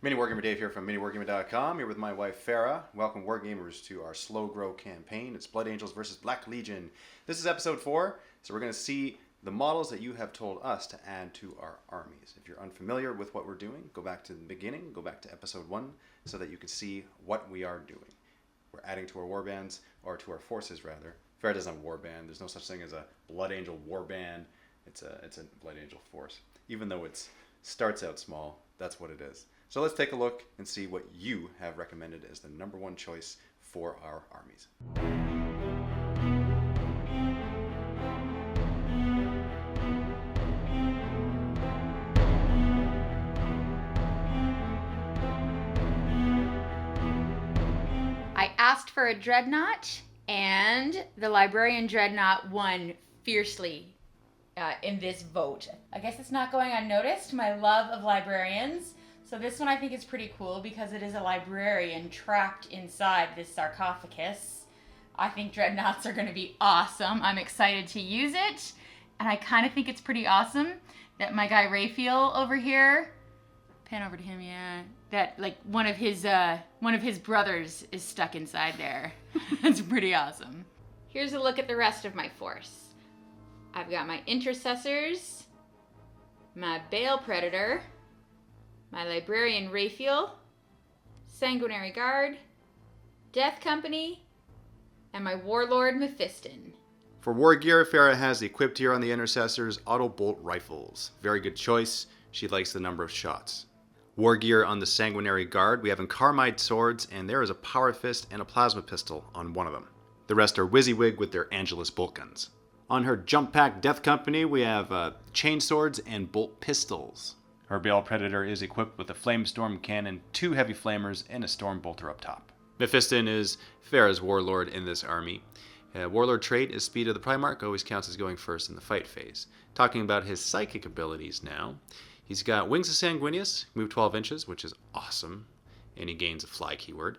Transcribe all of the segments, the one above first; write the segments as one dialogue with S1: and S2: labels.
S1: MiniWarGamer Dave here from MiniWarGaming.com, here with my wife Farrah. Welcome Wargamers to our Slow Grow campaign. It's Blood Angels versus Black Legion. This is episode 4, so we're going to see the models that you have told us to add to our armies. If you're unfamiliar with what we're doing, go back to the beginning, go back to episode 1, so that you can see what we are doing. We're adding to our warbands, or to our forces rather. Farrah doesn't have a warband. There's no such thing as a Blood Angel warband. It's a Blood Angel force. Even though it starts out small, that's what it is. So let's take a look and see what you have recommended as the number one choice for our armies.
S2: I asked for a dreadnought, and the librarian dreadnought won fiercely in this vote. I guess it's not going unnoticed, my love of librarians. So this one I think is pretty cool because it is a librarian trapped inside this sarcophagus. I think dreadnoughts are going to be awesome. I'm excited to use it. And I kind of think it's pretty awesome that my guy Raphael over here, pan over to him, yeah, that like one of his brothers is stuck inside there. That's pretty awesome. Here's a look at the rest of my force. I've got my intercessors, my Bale Predator, my Librarian Raphael, Sanguinary Guard, Death Company, and my Warlord Mephiston.
S1: For war gear, Farrah has equipped here on the Intercessors auto bolt rifles. Very good choice. She likes the number of shots. War gear on the Sanguinary Guard, we have Encarmide swords, and there is a Power Fist and a Plasma Pistol on one of them. The rest are WYSIWYG with their Angelus bolt guns. On her Jump Pack Death Company, we have chain swords and bolt pistols. Her Bale Predator is equipped with a Flamestorm cannon, 2 heavy flamers, and a Storm Bolter up top. Mephiston is Farrah's Warlord in this army. Warlord trait is Speed of the Primarch, always counts as going first in the fight phase. Talking about his psychic abilities now, he's got Wings of Sanguinius, move 12 inches, which is awesome, and he gains a fly keyword.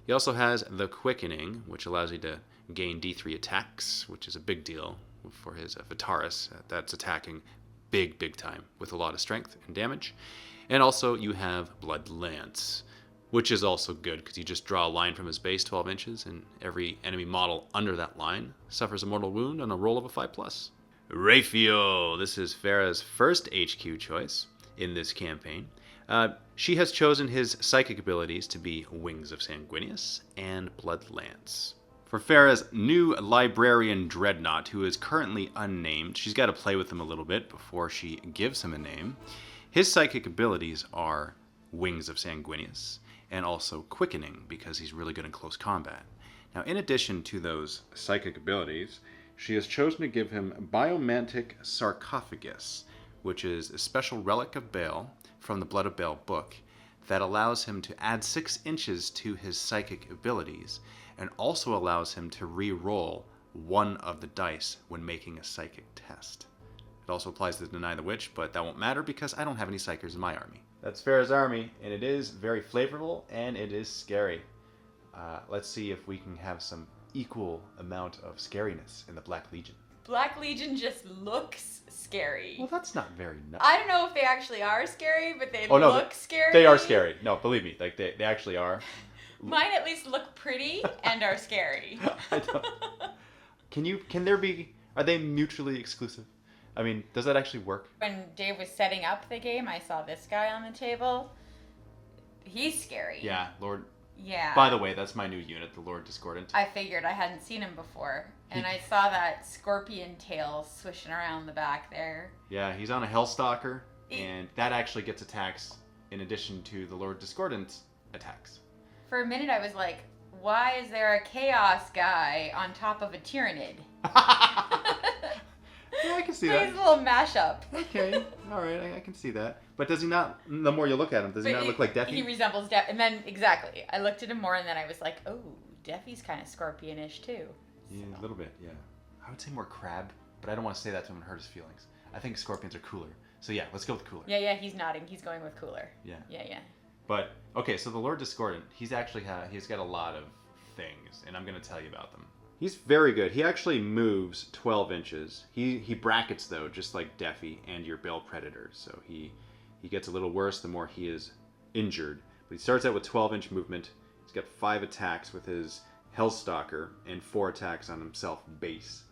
S1: He also has the Quickening, which allows you to gain D3 attacks, which is a big deal for his Vitaris. That's attacking big time with a lot of strength and damage. And also you have Blood Lance, which is also good because you just draw a line from his base 12 inches and every enemy model under that line suffers a mortal wound on a roll of a 5+. Raphael, this is Farrah's first HQ choice in this campaign. She has chosen his psychic abilities to be Wings of Sanguinius and Blood Lance. For Farrah's new Librarian Dreadnought, who is currently unnamed, she's got to play with him a little bit before she gives him a name. His psychic abilities are Wings of Sanguinius and also Quickening because he's really good in close combat. Now, in addition to those psychic abilities, she has chosen to give him Biomantic Sarcophagus, which is a special relic of Bale from the Blood of Bale book that allows him to add 6 inches to his psychic abilities and also allows him to re-roll one of the dice when making a psychic test. It also applies to Deny the Witch, but that won't matter because I don't have any psychers in my army. That's Farrah's army, and it is very flavorful and it is scary. Let's see if we can have some equal amount of scariness in the Black Legion.
S2: Black Legion just looks scary.
S1: Well, that's not very nice.
S2: I don't know if they actually are scary, but they
S1: no,
S2: look scary.
S1: They are scary. No, believe me, like they actually are.
S2: Mine at least look pretty and are scary.
S1: I don't. Are they mutually exclusive? I mean, does that actually work?
S2: When Dave was setting up the game, I saw this guy on the table. He's scary.
S1: Yeah, Lord.
S2: Yeah.
S1: By the way, that's my new unit, the Lord Discordant.
S2: I figured I hadn't seen him before. And I saw that scorpion tail swishing around the back there.
S1: Yeah, he's on a Hellstalker, and that actually gets attacks in addition to the Lord Discordant's attacks.
S2: For a minute I was like, why is there a chaos guy on top of a Tyrannid?
S1: Yeah, I can see
S2: Nice
S1: that.
S2: little mashup.
S1: Okay, alright, I can see that. But does he not, the more you look at him, does he not look like Deafy?
S2: He resembles Deaf. And then, exactly, I looked at him more and then I was like, oh, Deafy's kind of scorpionish too.
S1: Yeah, a little bit, yeah. I would say more crab, but I don't want to say that to him and hurt his feelings. I think scorpions are cooler. So yeah, let's go with cooler.
S2: Yeah, he's nodding. He's going with cooler.
S1: Yeah.
S2: Yeah.
S1: But, okay, so the Lord Discordant, he's got a lot of things, and I'm going to tell you about them. He's very good. He actually moves 12 inches. He brackets, though, just like Deafy and your Bale Predator. So he gets a little worse the more he is injured. But he starts out with 12-inch movement. He's got 5 attacks with his Hellstalker and 4 attacks on himself base.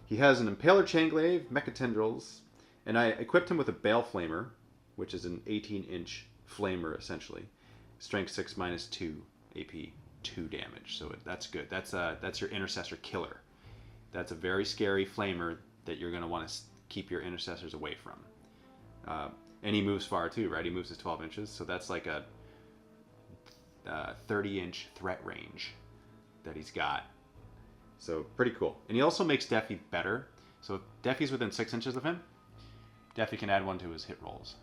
S1: He has an Impaler Chainglaive, Mecha Tendrils, and I equipped him with a Bale Flamer, which is an 18-inch flamer essentially. Strength 6 -2, AP 2 damage. So that's good. That's your Intercessor killer. That's a very scary flamer that you're going to want to keep your Intercessors away from. And he moves far too, right? He moves to 12 inches, so that's like a 30-inch threat range that he's got. So pretty cool. And he also makes Deafy better. So if Deafy's within 6 inches of him, Deafy can add 1 to his hit rolls.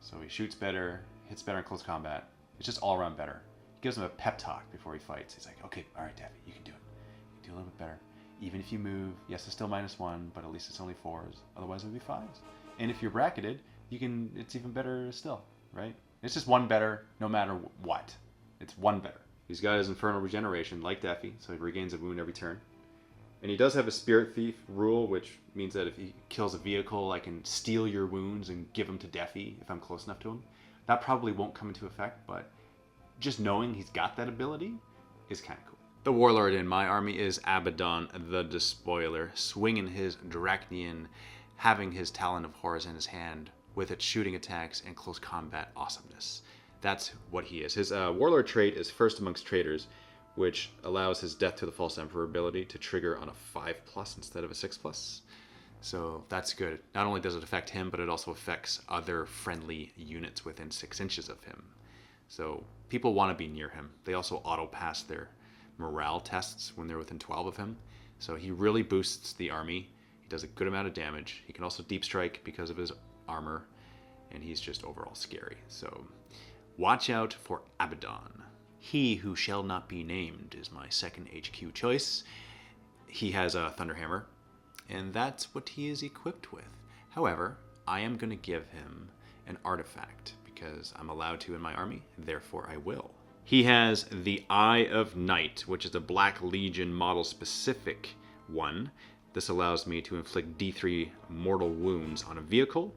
S1: So he shoots better, hits better in close combat. It's just all around better. He gives him a pep talk before he fights. He's like, okay, all right, Deafy, you can do it. You can do a little bit better. Even if you move, yes, it's still -1, but at least it's only 4s. Otherwise, it'll be 5s. And if you're bracketed, it's even better still, right? It's just 1 better no matter what. It's 1 better. He's got his Infernal Regeneration, like Deafy, so he regains a wound every turn. And he does have a Spirit Thief rule, which means that if he kills a vehicle, I can steal your wounds and give them to Deafy if I'm close enough to him. That probably won't come into effect, but just knowing he's got that ability is kind of cool. The Warlord in my army is Abaddon the Despoiler, swinging his Dracnian, having his Talon of Horrors in his hand, with its shooting attacks and close combat awesomeness. That's what he is. His Warlord trait is First Amongst Traitors, which allows his Death to the False Emperor ability to trigger on a 5+ instead of a 6+. So that's good. Not only does it affect him, but it also affects other friendly units within 6 inches of him. So people want to be near him. They also auto-pass their morale tests when they're within 12 of him. So he really boosts the army. He does a good amount of damage. He can also deep strike because of his armor, and he's just overall scary. So watch out for Abaddon. He Who Shall Not Be Named is my second HQ choice. He has a Thunderhammer, and that's what he is equipped with. However, I am going to give him an artifact because I'm allowed to in my army, therefore I will. He has the Eye of Night, which is a Black Legion model specific one. This allows me to inflict D3 mortal wounds on a vehicle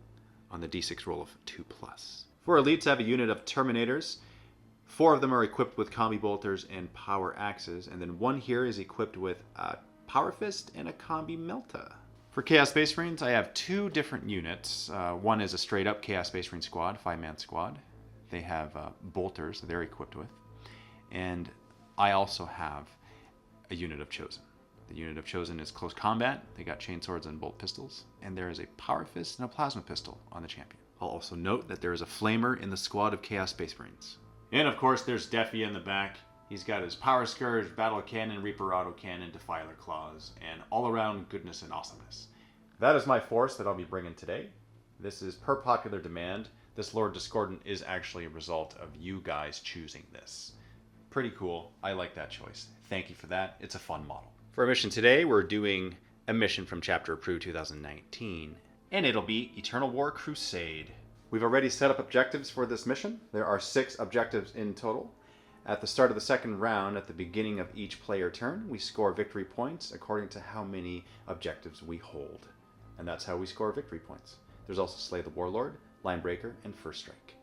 S1: on the D6 roll of 2+. For elites, I have a unit of Terminators. 4 of them are equipped with Combi Bolters and Power Axes, and then 1 here is equipped with a Power Fist and a Combi Melta. For Chaos Space Marines, I have 2 different units. One is a straight up Chaos Space Marine squad, 5-man squad. They have bolters they're equipped with. And I also have a unit of Chosen. The unit of Chosen is close combat. They got chainswords and bolt pistols. And there is a Power Fist and a Plasma Pistol on the champion. I'll also note that there is a Flamer in the squad of Chaos Space Marines. And of course there's Deafy in the back. He's got his Power Scourge, Battle Cannon, Reaper Auto Cannon, Defiler Claws, and all around goodness and awesomeness. That is my force that I'll be bringing today. This is per popular demand. This Lord Discordant is actually a result of you guys choosing this. Pretty cool. I like that choice. Thank you for that. It's a fun model. For our mission today, we're doing a mission from Chapter Approved 2019, and it'll be Eternal War Crusade. We've already set up objectives for this mission. There are 6 objectives in total. At the start of the second round, at the beginning of each player turn, we score victory points according to how many objectives we hold. And that's how we score victory points. There's also Slay the Warlord, Line Breaker, and First Strike.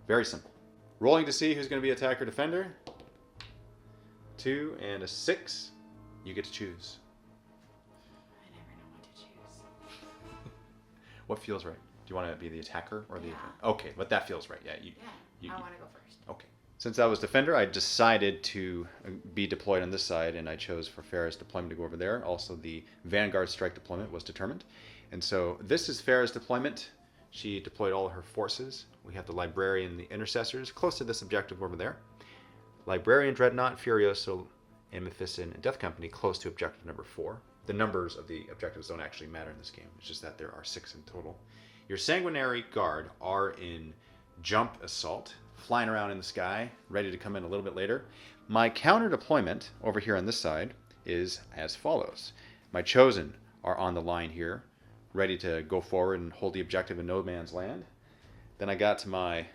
S1: Very simple. Rolling to see who's going to be attacker defender. 2 and a 6. You get to choose.
S2: I never know what to choose.
S1: What feels right? Do you want to be the attacker or the... Okay, but that feels right. Yeah,
S2: I want to go first.
S1: Okay. Since I was defender, I decided to be deployed on this side, and I chose for Farrah's deployment to go over there. Also, the Vanguard strike deployment was determined. And so this is Farrah's deployment. She deployed all of her forces. We have the Librarian and the Intercessors close to this objective over there. Librarian, Dreadnought, Furioso, and Mephiston and Death Company close to objective number 4. The numbers of the objectives don't actually matter in this game. It's just that there are 6 in total. Your Sanguinary Guard are in Jump Assault, flying around in the sky, ready to come in a little bit later. My counter deployment over here on this side is as follows. My Chosen are on the line here, ready to go forward and hold the objective in no man's land. Then I got to my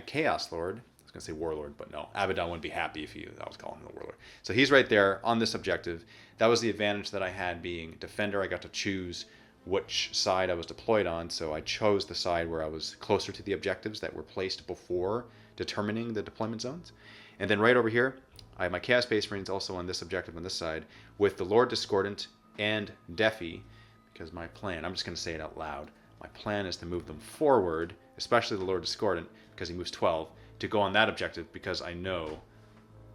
S1: Chaos Lord. I was going to say Warlord, but no. Abaddon wouldn't be happy if I was calling him the Warlord. So he's right there on this objective. That was the advantage that I had being defender. I got to choose which side I was deployed on, so I chose the side where I was closer to the objectives that were placed before determining the deployment zones. And then right over here, I have my Chaos Space Marines also on this objective on this side with the Lord Discordant and Defi, because my plan, I'm just going to say it out loud, my plan is to move them forward, especially the Lord Discordant, because he moves 12, to go on that objective because I know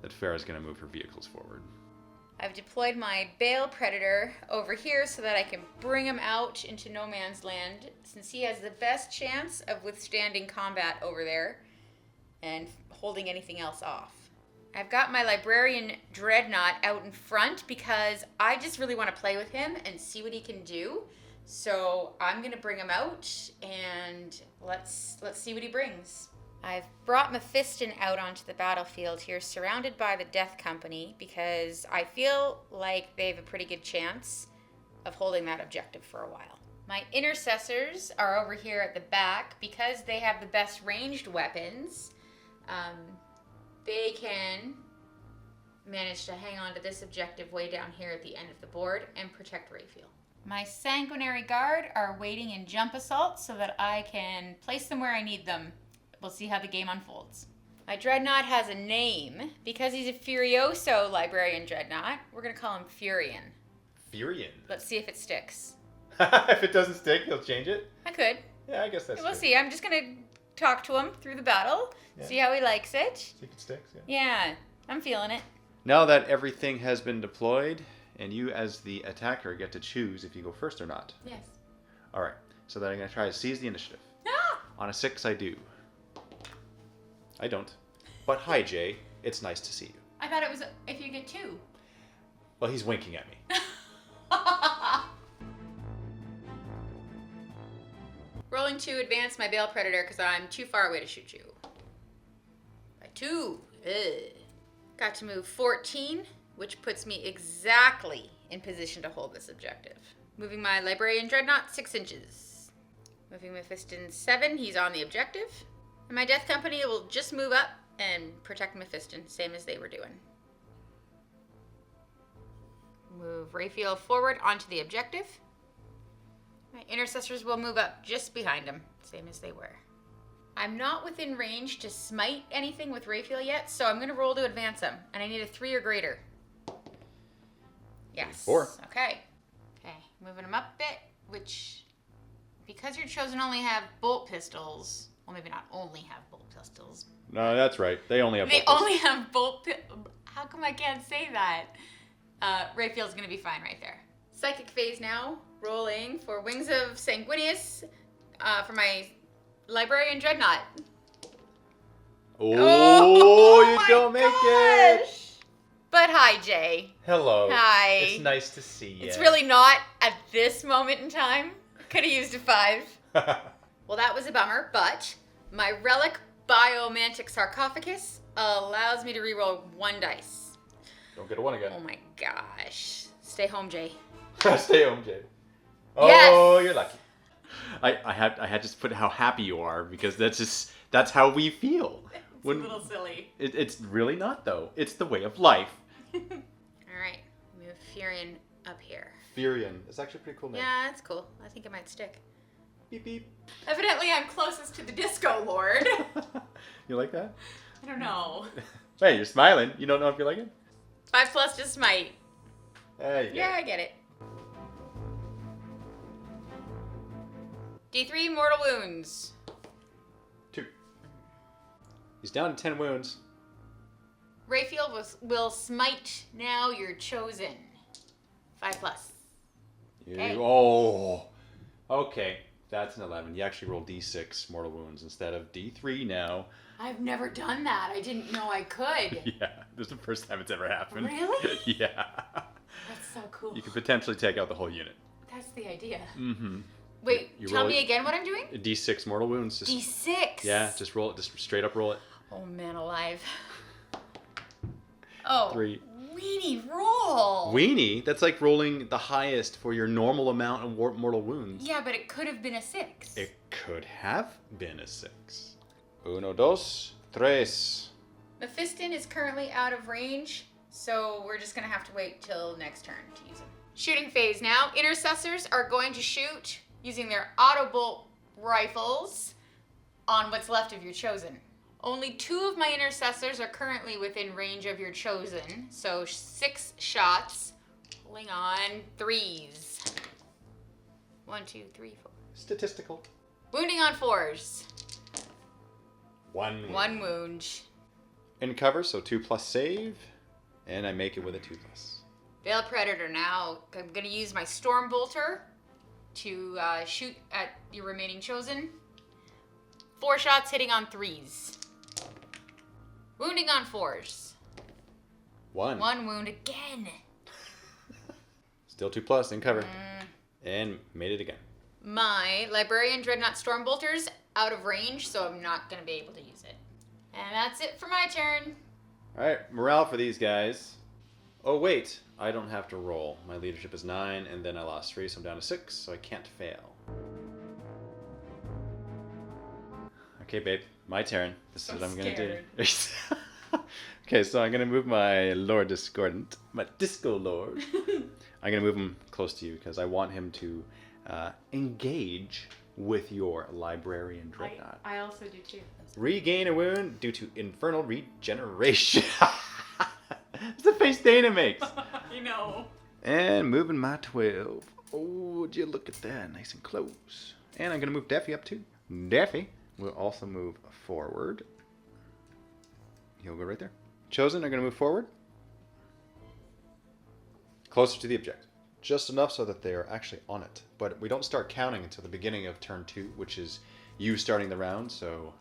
S1: that Farrah's going to move her vehicles forward.
S2: I've deployed my Bale Predator over here so that I can bring him out into no man's land, since he has the best chance of withstanding combat over there and holding anything else off. I've got my Librarian Dreadnought out in front because I just really want to play with him and see what he can do. So I'm going to bring him out and let's see what he brings. I've brought Mephiston out onto the battlefield here, surrounded by the Death Company, because I feel like they have a pretty good chance of holding that objective for a while. My Intercessors are over here at the back because they have the best ranged weapons. They can manage to hang on to this objective way down here at the end of the board and protect Raphael. My Sanguinary Guard are waiting in jump assault so that I can place them where I need them. We'll see how the game unfolds. My Dreadnought has a name. Because he's a Furioso Librarian Dreadnought, we're going to call him Furion.
S1: Furion?
S2: Let's see if it sticks.
S1: If it doesn't stick, you'll change it?
S2: I could.
S1: Yeah, I guess that's
S2: We'll
S1: good.
S2: see. I'm just going to talk to him through the battle, see how he likes it.
S1: See if it sticks,
S2: Yeah, I'm feeling it.
S1: Now that everything has been deployed, and you as the attacker get to choose if you go first or not.
S2: Yes.
S1: All right, so then I'm going to try to seize the initiative.
S2: Ah!
S1: On a 6, I do. I don't. But hi, Jay. It's nice to see you.
S2: I thought it was if you get 2.
S1: Well, he's winking at me.
S2: Rolling 2, advance my Bale Predator because I'm too far away to shoot you. By 2. Ugh. Got to move 14, which puts me exactly in position to hold this objective. Moving my Librarian Dreadnought 6 inches. Moving Mephiston 7, he's on the objective. And my Death Company will just move up and protect Mephiston, same as they were doing. Move Raphael forward onto the objective. My Intercessors will move up just behind him, same as they were. I'm not within range to smite anything with Raphael yet, so I'm going to roll to advance him. And I need a 3 or greater. Yes.
S1: 4.
S2: Okay. Okay, moving him up a bit, which, because your chosen only have bolt pistols, well, maybe not only have bolt pistols.
S1: No, that's right. They only have
S2: They
S1: bolt
S2: only have bolt How come I can't say that? Raphael's going to be fine right there. Psychic phase now. Rolling for Wings of Sanguinius for my Librarian Dreadnought.
S1: Oh, you
S2: my
S1: don't make it.
S2: gosh. But hi, Jay.
S1: Hello.
S2: Hi.
S1: It's nice to see you.
S2: It's really not at this moment in time. Could have used a 5. Well, that was a bummer, but my Relic Biomantic Sarcophagus allows me to reroll 1 dice.
S1: Don't get a 1 again.
S2: Oh my gosh. Stay home, Jay.
S1: Stay home, Jay.
S2: Yes.
S1: Oh, you're lucky. I had to put how happy you are because that's how we feel.
S2: It's a little silly.
S1: It's really not though. It's the way of life.
S2: All right, move Furion up here.
S1: Furion. It's actually a pretty cool name.
S2: Yeah, that's cool. I think it might stick.
S1: Beep beep.
S2: Evidently, I'm closest to the Disco Lord.
S1: You like that?
S2: I don't know.
S1: Hey, you're smiling. You don't know if you like it?
S2: 5+ to smite.
S1: There you go.
S2: Yeah, I get it. D3 mortal wounds.
S1: 2. He's down to 10 wounds.
S2: Raphael will smite now. You're chosen. 5+. Okay.
S1: Oh. Okay. That's an 11. You actually roll D6 mortal wounds instead of D3 now.
S2: I've never done that. I didn't know I could.
S1: Yeah. This is the first time it's ever happened.
S2: Really?
S1: Yeah.
S2: That's so cool.
S1: You could potentially take out the whole unit.
S2: That's the idea.
S1: Mm-hmm.
S2: Wait,
S1: You
S2: tell
S1: roll
S2: me
S1: it-
S2: again what I'm doing?
S1: D6 mortal wounds. Just,
S2: D6.
S1: yeah, just roll it. Just straight up roll it.
S2: Oh man alive. Oh.
S1: 3.
S2: Weenie roll.
S1: Weenie? That's like rolling the highest for your normal amount of mortal wounds.
S2: Yeah, but it could have been a 6.
S1: It could have been a 6. 1, 2, 3.
S2: Mephiston is currently out of range, so we're just gonna have to wait till next turn to use him. Shooting phase now. Intercessors are going to shoot using their auto bolt rifles on what's left of your chosen. Only 2 of my intercessors are currently within range of your chosen. So 6 shots. Pulling on 3s. 1, 2, 3, 4.
S1: Statistical.
S2: Wounding on 4s.
S1: 1 wound.
S2: 1 wound.
S1: In cover, so 2+ save. And I make it with a 2+.
S2: Veil Predator now. I'm going to use my Storm Bolter to shoot at your remaining chosen. 4 shots hitting on 3s. Wounding on 4s.
S1: 1.
S2: 1 wound again.
S1: Still 2+ in cover. And made it again.
S2: My Librarian Dreadnought Stormbolter's out of range, so I'm not going to be able to use it. And that's it for my turn.
S1: Alright, morale for these guys. Oh wait, I don't have to roll. My leadership is 9, and then I lost 3, so I'm down to 6, so I can't fail. Okay, babe, my turn. This is what I'm going to do. Okay, so I'm going to move my Lord Discordant, my Disco Lord. I'm going to move him close to you because I want him to engage with your Librarian Dreadnought.
S2: I also do too.
S1: Regain a wound due to infernal regeneration. It's the face Dana makes.
S2: You know.
S1: And moving my 12. Oh, would you look at that? Nice and close. And I'm going to move Daffy up too. Daffy will also move forward. He'll go right there. Chosen are going to move forward. Closer to the objective. Just enough so that they are actually on it. But we don't start counting until the beginning of turn 2, which is you starting the round, so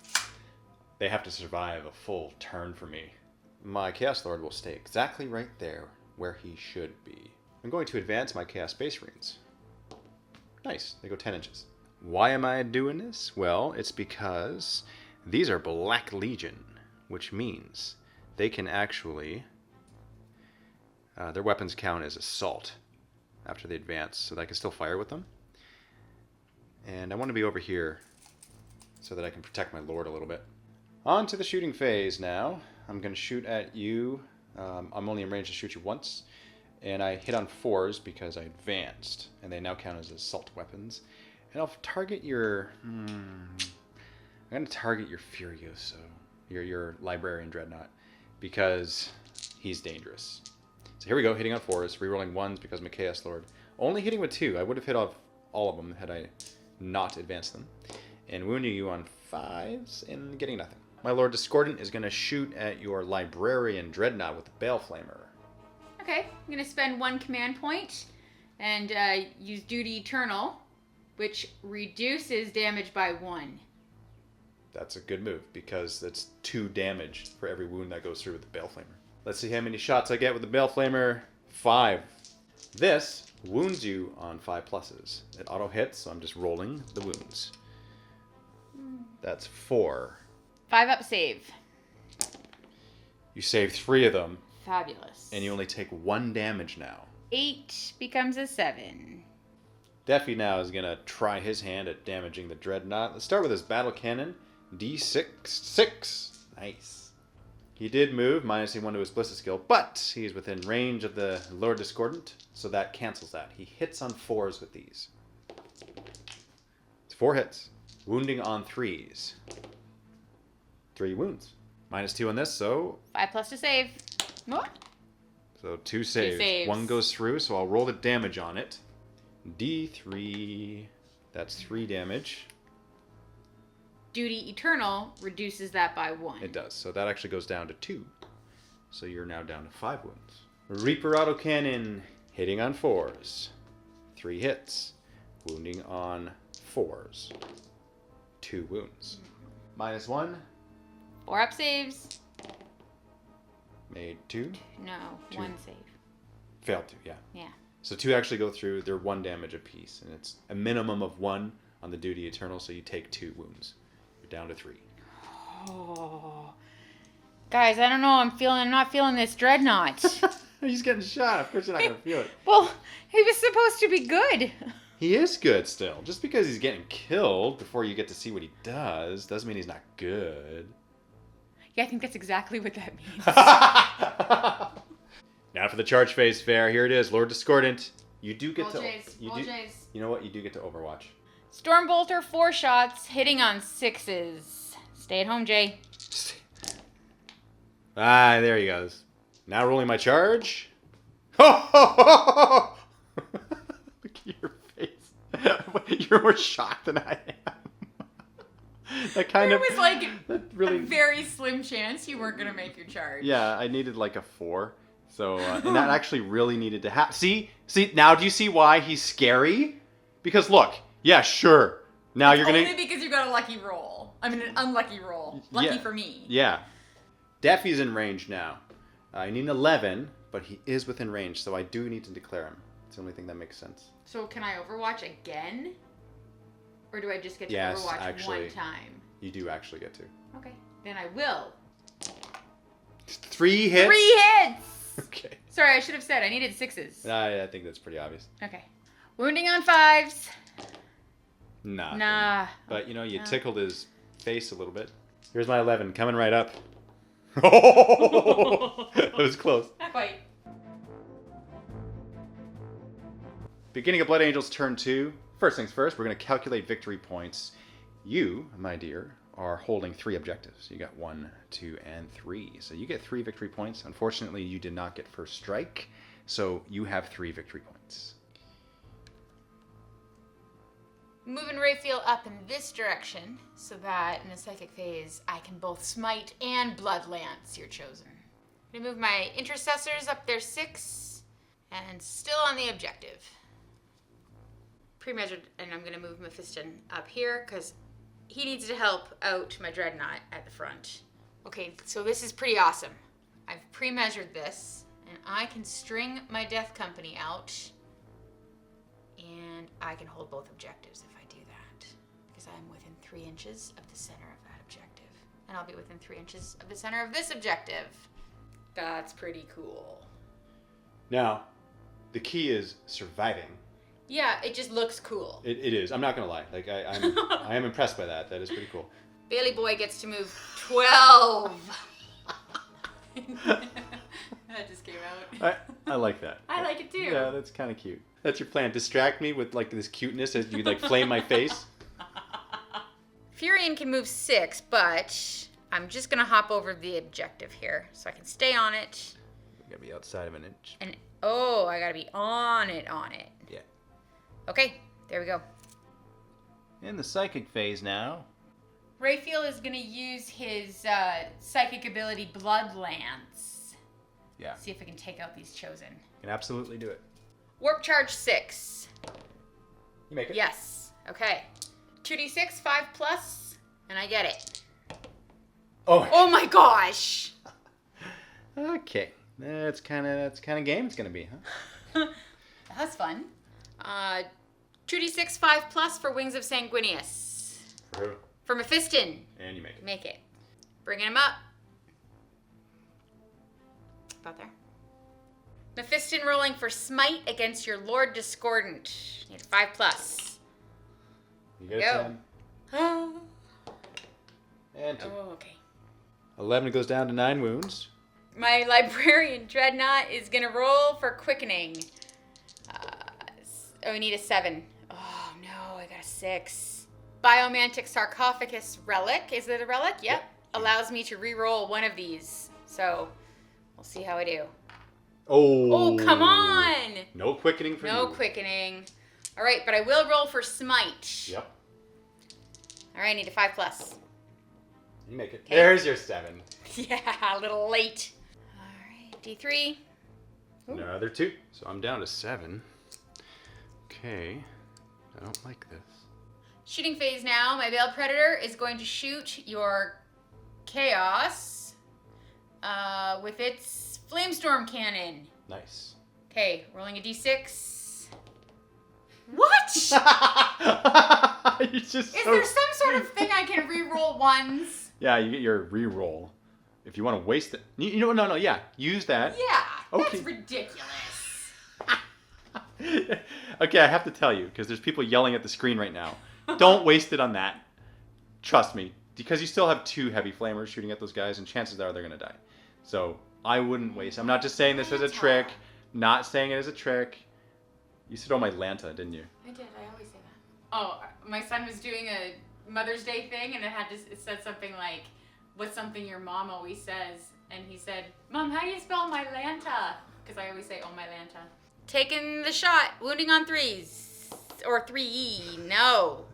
S1: they have to survive a full turn for me. My Chaos Lord will stay exactly right there where he should be. I'm going to advance my Chaos Space Marines. Nice, they go 10 inches. Why am I doing this? Well, it's because these are Black Legion, which means they can actually... their weapons count as assault after they advance, so that I can still fire with them. And I want to be over here so that I can protect my Lord a little bit. On to the shooting phase now. I'm going to shoot at you. I'm only in range to shoot you once. And I hit on 4s because I advanced. And they now count as assault weapons. And I'll target your... I'm going to target your Furioso. Your Librarian Dreadnought. Because he's dangerous. So here we go, hitting on 4s. Rerolling 1s because I'm a Chaos Lord. Only hitting with 2. I would have hit off all of them had I not advanced them. And wounding you on 5s and getting nothing. My Lord Discordant is going to shoot at your Librarian Dreadnought with the Bale Flamer.
S2: Okay, I'm going to spend 1 command point and use Duty Eternal, which reduces damage by 1.
S1: That's a good move because that's 2 damage for every wound that goes through with the Bale Flamer. Let's see how many shots I get with the Bale Flamer. 5. This wounds you on 5 pluses. It auto hits, so I'm just rolling the wounds. That's 4.
S2: 5 up save.
S1: You save 3 of them.
S2: Fabulous.
S1: And you only take 1 damage now.
S2: 8 becomes a 7.
S1: Deafy now is going to try his hand at damaging the Dreadnought. Let's start with his Battle Cannon. D6. 6. Nice. He did move, minus -1 to his Ballistic skill, but he's within range of the Lord Discordant, so that cancels that. He hits on 4s with these. It's 4 hits. Wounding on 3s. 3 wounds. -2 on this, so...
S2: 5 plus to save. What?
S1: So 2 saves.
S2: 2 saves.
S1: 1 goes through, so I'll roll the damage on it. D3. That's 3 damage.
S2: Duty Eternal reduces that by 1.
S1: It does. So that actually goes down to 2. So you're now down to 5 wounds. Reaper Autocannon. Hitting on 4s. 3 hits. Wounding on 4s. 2 wounds. -1.
S2: 4 up saves.
S1: Made 2.
S2: No,
S1: 2.
S2: 1 save.
S1: Failed 2, yeah.
S2: Yeah.
S1: So 2 actually go through. They're 1 damage apiece. And it's a minimum of 1 on the Duty Eternal, so you take 2 wounds. You're down to 3.
S2: Oh. Guys, I don't know. I'm not feeling this Dreadnought.
S1: He's getting shot. Of course you're not going to feel it.
S2: Well, he was supposed to be good.
S1: He is good still. Just because he's getting killed before you get to see what he doesn't mean he's not good.
S2: Yeah, I think that's exactly what that means.
S1: Now for the charge phase fair. Here it is. Lord Discordant. You do get
S2: Roll
S1: to...
S2: J's.
S1: You
S2: Roll
S1: do,
S2: J's.
S1: You know what? You do get to Overwatch.
S2: Stormbolter, 4 shots, hitting on 6s. Stay at home, Jay.
S1: Ah, there he goes. Now rolling my charge. Ho, ho, ho, ho, ho. Look at your face. You're more shocked than I am. That kind
S2: There
S1: of
S2: was like
S1: really
S2: a very slim chance you weren't gonna make your charge.
S1: Yeah, I needed like a 4. So and that actually really needed to happen. See now do you see why he's scary? Because look, yeah, sure. Now you're gonna
S2: only because you got a lucky roll. I mean, an unlucky roll. Lucky for me.
S1: Yeah. Daffy's in range now. I need an 11, but he is within range, so I do need to declare him. It's the only thing that makes sense.
S2: So can I Overwatch again? Or do I just get to
S1: Yes,
S2: Overwatch
S1: actually.
S2: one time?
S1: You do actually get to.
S2: Okay. Then I will.
S1: 3 hits?
S2: 3 hits!
S1: Okay.
S2: Sorry, I should have said I needed 6s.
S1: I think that's pretty obvious.
S2: Okay. Wounding on 5s.
S1: Nah. But you tickled his face a little bit. Here's my 11 coming right up. That was close.
S2: Not quite.
S1: Beginning of Blood Angels turn 2. First things first, we're going to calculate victory points. You, my dear, are holding 3 objectives. You got 1, 2, and 3. So you get 3 victory points. Unfortunately, you did not get first strike, so you have 3 victory points.
S2: Moving Raphael up in this direction so that in the psychic phase I can both smite and blood lance your chosen. I'm gonna move my intercessors up there 6 and still on the objective. Pre-measured, and I'm gonna move Mephiston up here because he needs to help out my dreadnought at the front. Okay, so this is pretty awesome. I've pre-measured this and I can string my death company out and I can hold both objectives if I do that, because I'm within 3 inches of the center of that objective. And I'll be within 3 inches of the center of this objective. That's pretty cool.
S1: Now, the key is surviving.
S2: Yeah, it just looks cool.
S1: It is. I'm not going to lie. Like I am impressed by that. That is pretty cool.
S2: Bailey Boy gets to move 12. That just came out.
S1: I like that.
S2: I like it too.
S1: Yeah, that's kind of cute. That's your plan. Distract me with like this cuteness as you like flame my face.
S2: Furion can move 6, but I'm just gonna hop over the objective here so I can stay on it.
S1: You gotta be outside of an inch.
S2: And I gotta be on it.
S1: Yeah.
S2: Okay, there we go.
S1: In the psychic phase now.
S2: Raphael is gonna use his psychic ability Blood Lance.
S1: Yeah.
S2: See if I can take out these chosen.
S1: You can absolutely do it.
S2: Warp charge 6.
S1: You make it.
S2: Yes. Okay. 2d6, 5+, and I get it.
S1: Oh
S2: my gosh!
S1: Okay. That's kind of game it's gonna be, huh?
S2: That's fun. 2d6, 5+ for Wings of Sanguinius. For Mephiston.
S1: And you make it.
S2: Make it. Bringing him up. About there. Mephiston rolling for Smite against your Lord Discordant. Need 5+.
S1: You get
S2: Go.
S1: 10. And 2.
S2: Oh, okay.
S1: 11 goes down to 9 wounds.
S2: My Librarian Dreadnought is going to roll for Quickening. I need a 7. Oh, no, I got a 6. Biomantic Sarcophagus Relic. Is it a relic? Yep. Allows me to re-roll one of these. So, we'll see how I do. Oh, come on!
S1: No quickening for you.
S2: No quickening. All right, but I will roll for Smite.
S1: Yep.
S2: All right, I need a 5+.
S1: You make it.
S2: Okay.
S1: There's your 7.
S2: Yeah, a little late. All right, D3. Ooh.
S1: Another 2. So I'm down to 7. Okay. I don't like this.
S2: Shooting phase now. My Veiled Predator is going to shoot your Chaos with its Flamestorm Cannon.
S1: Nice.
S2: Okay, rolling a D6. What?
S1: You're just
S2: Is there some sort of thing I can re-roll ones?
S1: Yeah, you get your re-roll. If you want to waste it. You know, no, yeah. Use that.
S2: Yeah,
S1: Okay.
S2: that's ridiculous.
S1: Okay, I have to tell you, because there's people yelling at the screen right now. Don't waste it on that. Trust me. Because you still have 2 heavy flamers shooting at those guys, and chances are they're going to die. So, I wouldn't waste. I'm not just saying this as a trick. Not saying it as a trick. You said, oh, my Lanta, didn't you?
S2: I did. I always say that. Oh, my son was doing a Mother's Day thing, and it said something like, "What's something your mom always says?" and he said, Mom, how do you spell my Lanta? Because I always say, oh, my Lanta. Taking the shot, wounding on 3s. Or 3E, no.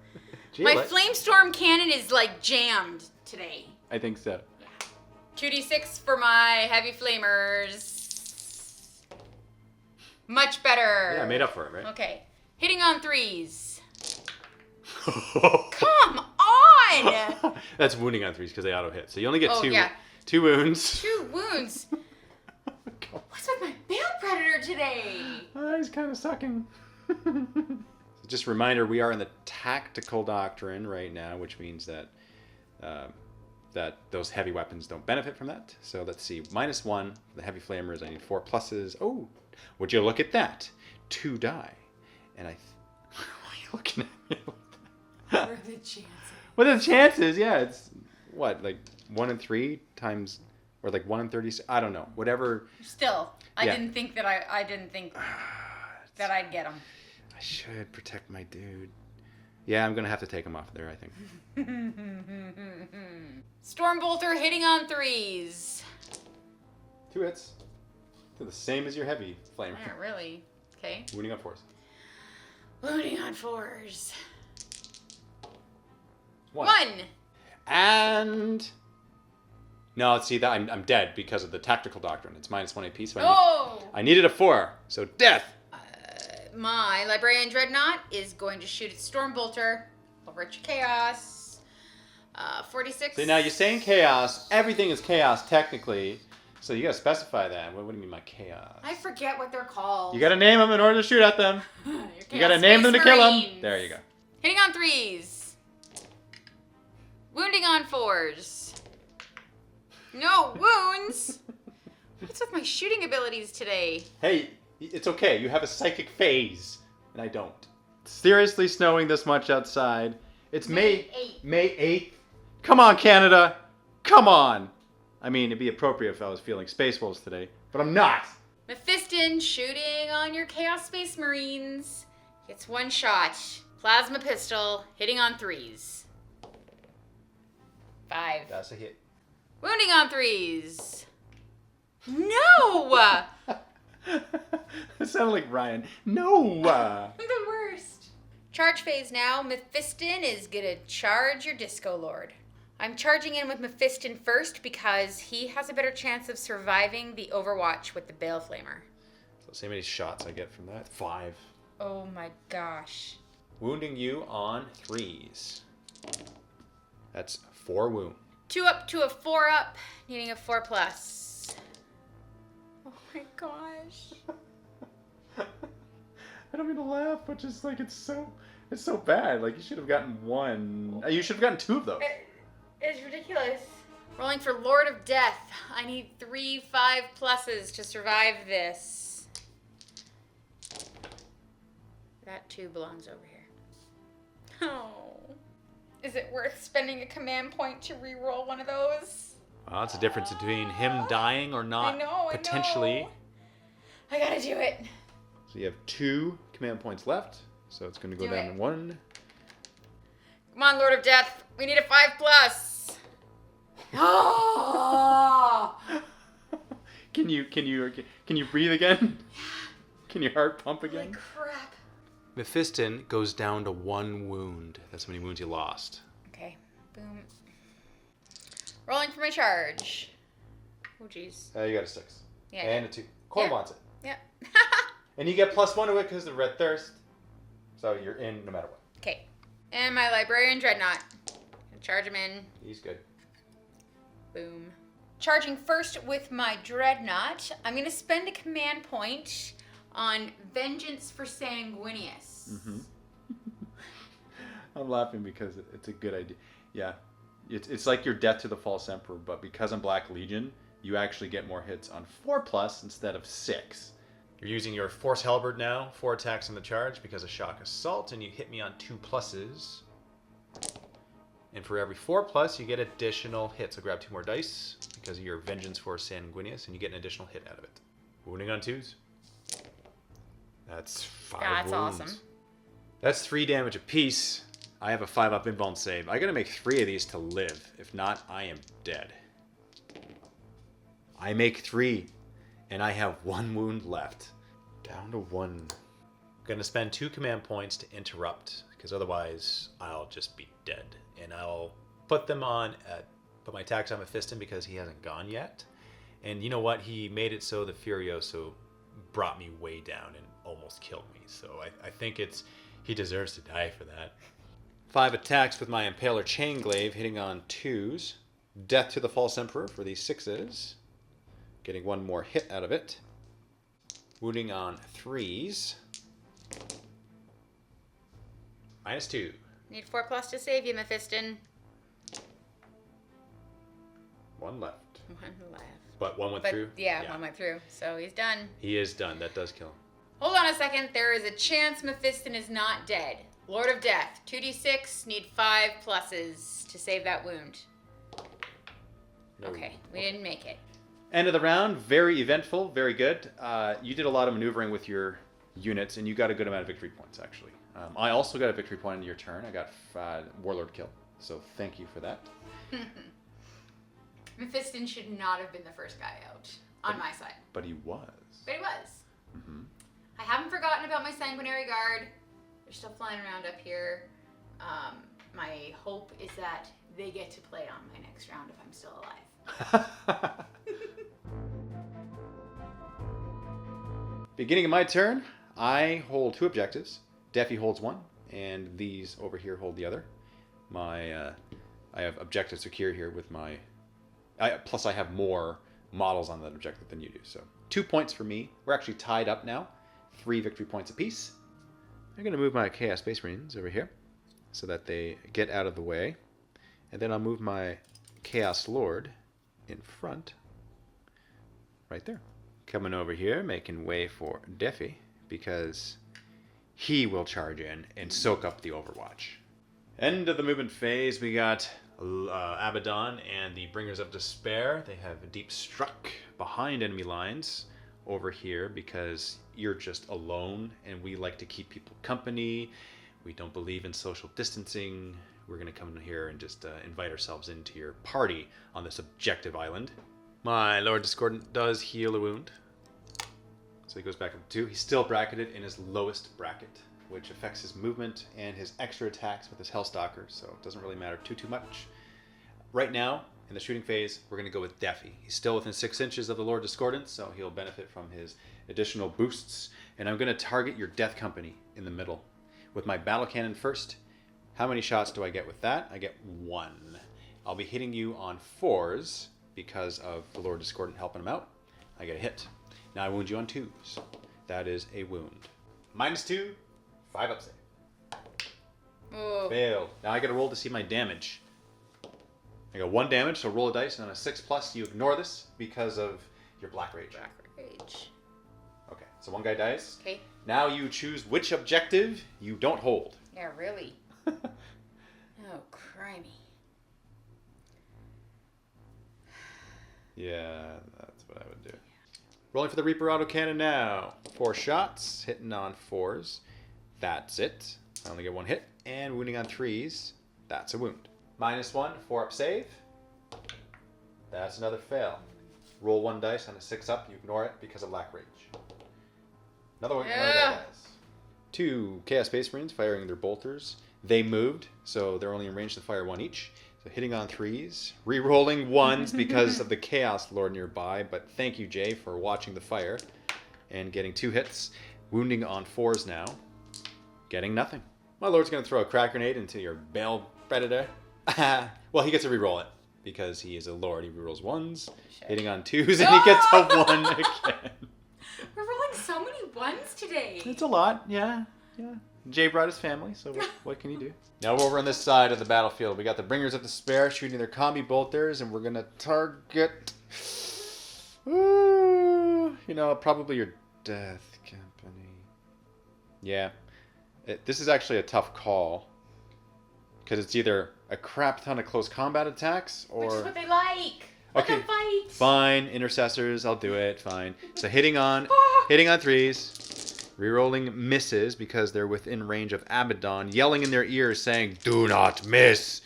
S1: Gee,
S2: My Flamestorm cannon is like jammed today.
S1: I think so.
S2: Yeah. 2d6 for my heavy flamers. Much better.
S1: Yeah, I made up for it, right?
S2: Okay. Hitting on 3s. Come on!
S1: That's wounding on 3s because they auto hit. So you only get two wounds.
S2: 2 wounds. What's with my Bale Predator today?
S1: He's kind of sucking. So just a reminder, we are in the tactical doctrine right now, which means that that those heavy weapons don't benefit from that. So let's see, -1 for the heavy flamers. I need 4 pluses. Oh, would you look at that? 2 die, and why are you looking at me?
S2: What are the chances?
S1: What are the chances? Yeah, it's what, like 1 in 3 times, or like 1 in 30. I don't know. Whatever.
S2: Still, I didn't think that I didn't think that I'd get him.
S1: I should protect my dude. Yeah, I'm gonna have to take him off there, I think.
S2: Stormbolter hitting on 3s.
S1: 2 hits. They're the same as your heavy flame.
S2: Not really. Okay.
S1: Wounding on 4s.
S2: Wounding on 4s.
S1: 1.
S2: 1.
S1: And no, see that I'm dead because of the tactical doctrine. It's -1 AP. So I needed a 4. So death.
S2: My Librarian Dreadnought is going to shoot its Stormbolter over at your Chaos. 46.
S1: See, now you're saying chaos. Everything is chaos technically. So you gotta specify that. What do you mean by chaos?
S2: I forget what they're called.
S1: You gotta name them in order to shoot at them. You gotta name them to kill them. There you go.
S2: Hitting on 3s. Wounding on 4s. No wounds. What's with my shooting abilities today?
S1: Hey, it's okay. You have a psychic phase, and I don't. It's seriously snowing this much outside. It's May 8th. Come on, Canada. Come on. I mean, it'd be appropriate if I was feeling Space Wolves today, but I'm not.
S2: Mephiston shooting on your Chaos Space Marines. Gets 1 shot. Plasma pistol hitting on 3s. 5.
S1: That's a hit.
S2: Wounding on 3s. No!
S1: It sounded like Ryan. No!
S2: The worst. Charge phase now. Mephiston is gonna charge your Disco Lord. I'm charging in with Mephiston first because he has a better chance of surviving the Overwatch with the Bale Flamer.
S1: So see how many shots I get from that? 5.
S2: Oh my gosh.
S1: Wounding you on 3s. That's 4 wound.
S2: 2 up to a 4 up, needing a 4+. Oh my gosh.
S1: I don't mean to laugh, but just like it's so bad. Like you should have gotten 1. You should have gotten 2 of those.
S2: It's ridiculous. Rolling for Lord of Death. I need 3 5+ to survive this. That 2 belongs over here. Oh. Is it worth spending a command point to reroll one of those?
S1: Well, that's the difference between him dying or not.
S2: I know.
S1: Potentially.
S2: I gotta do it.
S1: So you have 2 command points left. So it's going to go down to 1.
S2: Come on, Lord of Death. We need a 5+. Oh!
S1: Can you breathe again? Can your heart pump again?
S2: Holy crap.
S1: Mephiston goes down to 1 wound. That's how many wounds he lost.
S2: Okay. Boom. Rolling for my charge. Oh, jeez.
S1: You got a 6.
S2: Yeah.
S1: And a 2. Core wants it.
S2: Yeah.
S1: And you get +1 to it because of Red Thirst. So you're in no matter what.
S2: Okay. And my Librarian Dreadnought. Charge him in.
S1: He's good.
S2: Boom. Charging first with my Dreadnought. I'm going to spend a command point on Vengeance for Sanguinius.
S1: Mm-hmm. I'm laughing because it's a good idea. Yeah. It's like your Death to the False Emperor, but because I'm Black Legion, you actually get more hits on 4+ instead of 6. You're using your Force Halberd now, 4 attacks on the charge because of Shock Assault, and you hit me on 2 pluses. And for every 4+, you get additional hits. So grab 2 more dice because of your Vengeance for Sanguinius, and you get an additional hit out of it. Wounding on 2s. That's 5
S2: That's
S1: wounds.
S2: awesome.
S1: That's 3 damage apiece. I have a 5-up invuln save. I gotta make 3 of these to live. If not, I am dead. I make 3, and I have 1 wound left. Down to 1. I'm gonna spend 2 command points to interrupt, because otherwise I'll just be dead. And I'll put my attacks on Mephiston because he hasn't gone yet. And you know what? He made it so the Furioso brought me way down and almost killed me. So I think he deserves to die for that. 5 attacks with my Impaler Chainglaive, hitting on 2s. Death to the False Emperor for the 6s. Getting 1 more hit out of it. Wounding on 3s. -2.
S2: Need 4+ to save you, Mephiston.
S1: 1 left.
S2: 1 left.
S1: But 1 went through?
S2: Yeah, 1 went through. So he's done.
S1: He is done. That does kill him.
S2: Hold on a second. There is a chance Mephiston is not dead. Lord of Death. 2d6. Need 5 pluses to save that wound.
S1: No.
S2: Okay, we didn't make it.
S1: End of the round. Very eventful. Very good. You did a lot of maneuvering with your units, and you got a good amount of victory points, actually. I also got a victory point in your turn. I got Warlord kill. So thank you for that.
S2: Mephiston should not have been the first guy out on my side.
S1: But he was.
S2: But he was.
S1: Mm-hmm.
S2: I haven't forgotten about my Sanguinary Guard. They're still flying around up here. My hope is that they get to play on my next round if I'm still alive.
S1: Beginning of my turn, I hold 2 objectives. Defi holds 1, and these over here hold the other. I have objective secure here with my... plus I have more models on that objective than you do. So 2 points for me. We're actually tied up now. 3 victory points apiece. I'm going to move my Chaos Space Marines over here so that they get out of the way. And then I'll move my Chaos Lord in front. Right there. Coming over here, making way for Defi, because he will charge in and soak up the Overwatch. End of the movement phase, we got Abaddon and the Bringers of Despair. They have deep struck behind enemy lines over here because you're just alone and we like to keep people company. We don't believe in social distancing. We're going to come in here and just invite ourselves into your party on this objective island. My Lord Discordant does heal a wound. So he goes back up to 2. He's still bracketed in his lowest bracket, which affects his movement and his extra attacks with his Hellstalker, so it doesn't really matter too much. Right now, in the shooting phase, we're going to go with Defi. He's still within 6 inches of the Lord Discordant, so he'll benefit from his additional boosts. And I'm going to target your Death Company in the middle. With my Battle Cannon first, how many shots do I get with that? I get 1. I'll be hitting you on 4s because of the Lord Discordant helping him out. I get a hit. Now I wound you on 2s. That is a wound. -2, 5 up save.
S2: Ooh.
S1: Failed. Now I get to roll to see my damage. I got 1 damage, so roll a dice, and on a 6+, you ignore this because of your Black Rage.
S2: Black Rage.
S1: Okay, so 1 guy dies.
S2: Okay.
S1: Now you choose which objective you don't hold.
S2: Yeah, really. Oh, crimey.
S1: Yeah, that's what I would do. Rolling for the Reaper autocannon now. 4 shots, hitting on 4s. That's it. I only get 1 hit. And wounding on 3s. That's a wound. -1, 4 up save. That's another fail. Roll 1 dice on a 6 up. You ignore it because of Black Rage. Another one. Another guy dies. 2 Chaos Space Marines firing their bolters. They moved, so they're only in range to fire 1 each. So hitting on 3s, re-rolling 1s because of the Chaos Lord nearby, but thank you, Jay, for watching the fire and getting 2 hits. Wounding on 4s now, getting nothing. My Lord's going to throw a crack grenade into your Bale Predator. Well, he gets to re-roll it because he is a Lord. He re-rolls 1s, hitting on 2s, and he gets a 1 again.
S2: We're rolling so many 1s today.
S1: It's a lot, yeah. Jay brought his family, so what can you do? Now we're over on this side of the battlefield. We got the Bringers of Despair shooting their combi bolters, and we're going to target... Ooh, probably your Death Company. Yeah. This is actually a tough call. Because it's either a crap ton of close combat attacks, or...
S2: Which is what they like. Let them fight.
S1: Fine. Intercessors, I'll do it. Fine. So hitting on 3s. Rerolling misses because they're within range of Abaddon, yelling in their ears saying, "Do not miss!"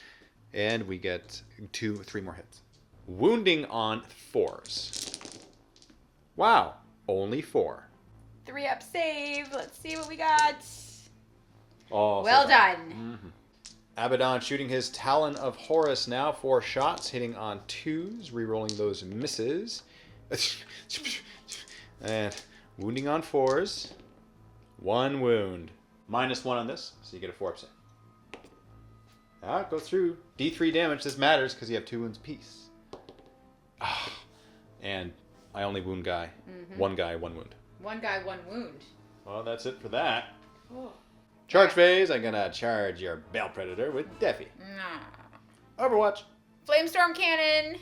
S1: And we get 3 more hits. Wounding on 4s. Wow, only 4.
S2: 3-up save. Let's see what we got.
S1: Oh,
S2: Well done.
S1: Abaddon shooting his Talon of Horus now. 4 shots, hitting on 2s, re-rolling those misses. And wounding on 4s. 1 wound. -1 on this, so you get a 4-up save. Ah, go through. D3 damage. This matters because you have 2 wounds apiece. And I only wound guy. 1 guy, 1 wound.
S2: 1 guy, 1 wound.
S1: Well, that's it for that.
S2: Oh.
S1: Charge phase. I'm gonna charge your Bale Predator with Deafy.
S2: Nah.
S1: Overwatch.
S2: Flamestorm Cannon.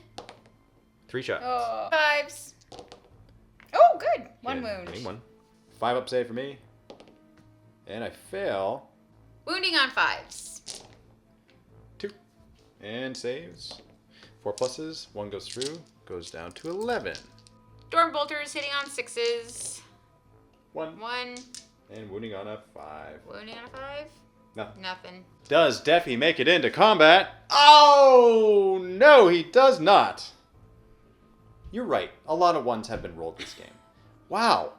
S1: 3 shots.
S2: Oh. 5s. Oh, good. 1 wound.
S1: Getting 1. 5-up save for me. And I fail.
S2: Wounding on 5s.
S1: 2. And saves. 4 pluses. 1 goes through. Goes down to 11.
S2: Storm Bolters hitting on 6s.
S1: 1.
S2: 1.
S1: And wounding on a 5.
S2: Wounding on a 5.
S1: Nothing.
S2: Nothing.
S1: Does Deafy make it into combat? Oh, no, he does not. You're right. A lot of 1s have been rolled this game. Wow.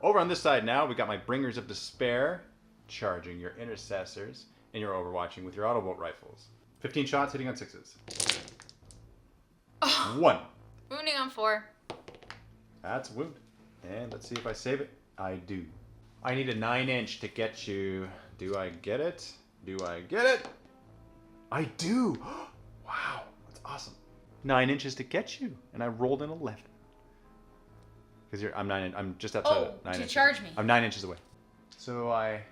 S1: Over on this side now, we got my Bringers of Despair charging your Intercessors, and you're overwatching with your Autobolt rifles. 15 shots hitting on 6s. 1.
S2: Wounding on 4.
S1: That's a wound. And let's see if I save it. I do. I need a 9-inch to get you. Do I get it? Do I get it? I do. Wow, that's awesome. 9 inches to get you, and I rolled an 11. Because I'm just outside of 9 inches.
S2: To charge me.
S1: I'm 9 inches away. So I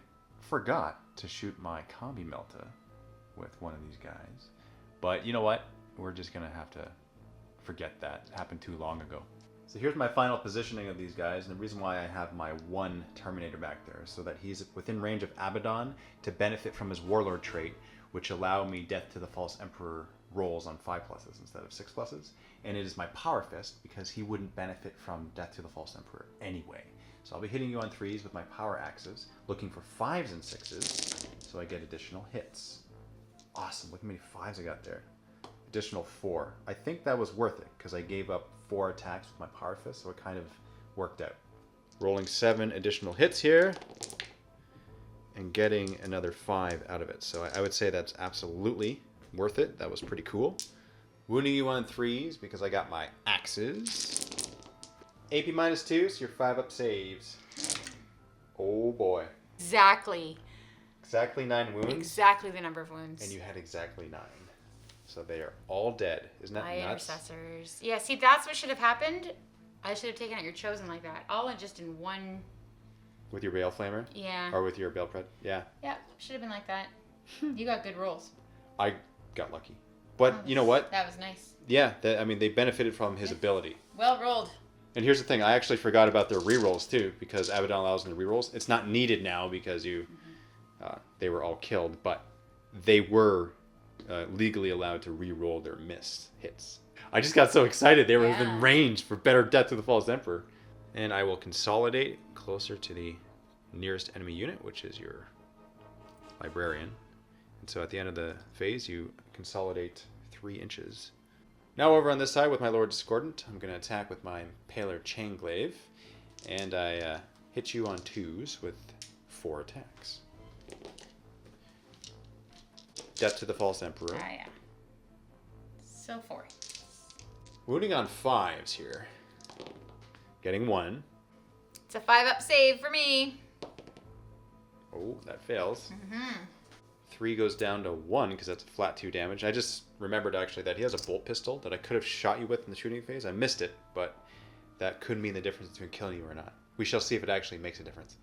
S1: forgot to shoot my Combi Melta with one of these guys. But you know what? We're just gonna have to forget that. It happened too long ago. So here's my final positioning of these guys, and the reason why I have my 1 Terminator back there is so that he's within range of Abaddon to benefit from his Warlord trait, which allow me Death to the False Emperor rolls on 5 pluses instead of 6 pluses. And it is my Power Fist because he wouldn't benefit from Death to the False Emperor anyway. So I'll be hitting you on 3s with my Power Axes, looking for 5s and 6s, so I get additional hits. Awesome, look how many 5s I got there. Additional 4. I think that was worth it because I gave up 4 attacks with my Power Fist, so it kind of worked out. Rolling 7 additional hits here and getting another 5 out of it. So I would say that's absolutely worth it. That was pretty cool. Wounding you on 3s because I got my axes. AP -2, so you're 5-up saves. Oh boy.
S2: Exactly.
S1: Exactly 9 wounds.
S2: Exactly the number of wounds.
S1: And you had exactly 9. So they are all dead. Isn't that
S2: My
S1: nuts?
S2: Intercessors. Yeah, see, that's what should have happened. I should have taken out your Chosen like that. All in just in one.
S1: With your Bale Flamer?
S2: Yeah.
S1: Or with your Bale Pred? Yeah.
S2: Yeah, should have been like that. You got good rolls.
S1: I got lucky. But you know what?
S2: That was nice.
S1: Yeah, I mean, they benefited from his ability.
S2: Well rolled.
S1: And here's the thing, I actually forgot about their rerolls too, because Abaddon allows them to rerolls. It's not needed now because they were all killed, but they were legally allowed to reroll their missed hits. I just got so excited they were in range for better Death to the False Emperor. And I will consolidate closer to the nearest enemy unit, which is your Librarian. And so at the end of the phase, you consolidate 3 inches. Now over on this side with my Lord Discordant, I'm going to attack with my Paler Chainglaive, and I hit you on 2s with 4 attacks. Death to the False Emperor.
S2: Ah, yeah. So 4.
S1: Wounding on 5s here. Getting 1.
S2: It's a 5-up save for me.
S1: Oh, that fails. 3 goes down to 1 because that's a flat 2 damage. I just remembered actually that he has a bolt pistol that I could have shot you with in the shooting phase. I missed it, but that could mean the difference between killing you or not. We shall see if it actually makes a difference.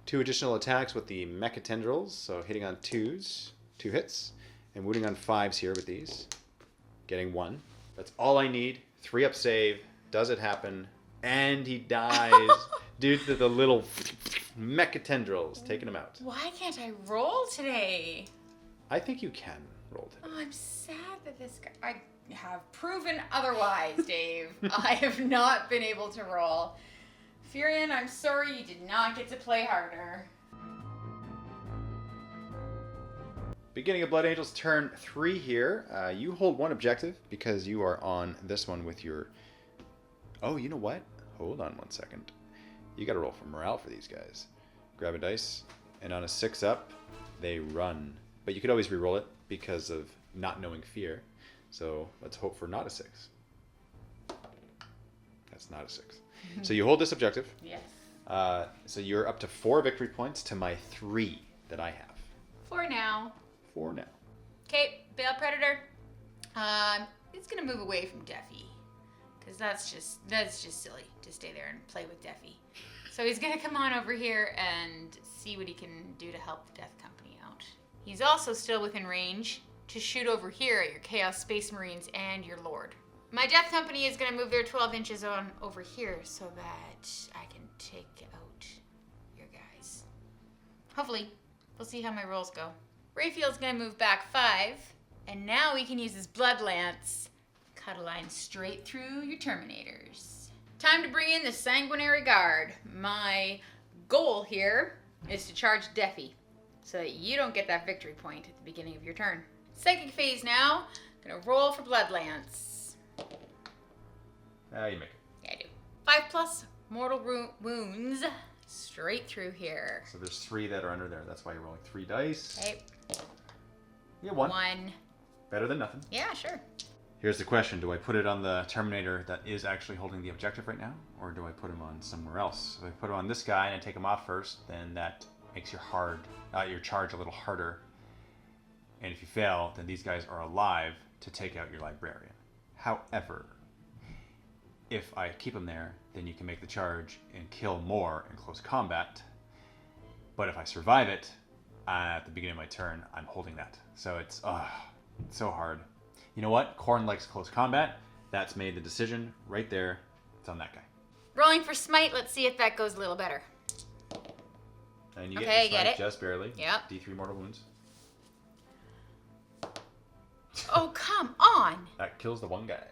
S1: 2 additional attacks with the Mecha Tendrils, so hitting on 2s, 2 hits, and wounding on 5s here with these. Getting 1. That's all I need. 3-up save. Does it happen? And he dies due to the little Mecha Tendrils taking him out.
S2: Why can't I roll today?
S1: I think you can roll today.
S2: Oh, I'm sad that this guy... I have proven otherwise, Dave. I have not been able to roll. Furion, I'm sorry you did not get to play harder.
S1: Beginning of Blood Angels turn 3 here. You hold 1 objective because you are on this one with your... Oh, you know what? Hold on 1 second. You gotta roll for morale for these guys. Grab a dice, and on a 6 up, they run. But you could always re-roll it because of not knowing fear. So let's hope for not a 6. That's not a 6. So you hold this objective.
S2: Yes.
S1: So you're up to 4 victory points to my 3 that I have.
S2: For now.
S1: For now.
S2: Okay, Bale Predator. It's gonna move away from Deafy. Because that's just silly to stay there and play with Deafy. So he's gonna come on over here and see what he can do to help the Death Company out. He's also still within range to shoot over here at your Chaos Space Marines and your Lord. My Death Company is gonna move their 12 inches on over here so that I can take out your guys. Hopefully. We'll see how my rolls go. Rayfield's gonna move back 5, and now he can use his Blood Lance. Cut a line straight through your Terminators. Time to bring in the Sanguinary Guard. My goal here is to charge Deafy, so that you don't get that victory point at the beginning of your turn. Psychic phase now. Gonna roll for Blood Lance.
S1: You make it.
S2: Yeah, I do. 5+ mortal wounds straight through here.
S1: So there's 3 that are under there. That's why you're rolling 3 dice.
S2: Okay.
S1: Yeah, 1.
S2: 1.
S1: Better than nothing.
S2: Yeah, sure.
S1: Here's the question. Do I put it on the Terminator that is actually holding the objective right now? Or do I put him on somewhere else? If I put him on this guy and I take him off first, then that makes your charge a little harder. And if you fail, then these guys are alive to take out your Librarian. However, if I keep him there, then you can make the charge and kill more in close combat. But if I survive it, at the beginning of my turn, I'm holding that. So it's so hard. You know what? Korn likes close combat. That's made the decision right there. It's on that guy.
S2: Rolling for Smite. Let's see if that goes a little better.
S1: And you
S2: Okay,
S1: get the
S2: get
S1: smite
S2: it.
S1: just barely.
S2: Yep.
S1: D3 mortal wounds.
S2: Oh, come on!
S1: That kills the one guy.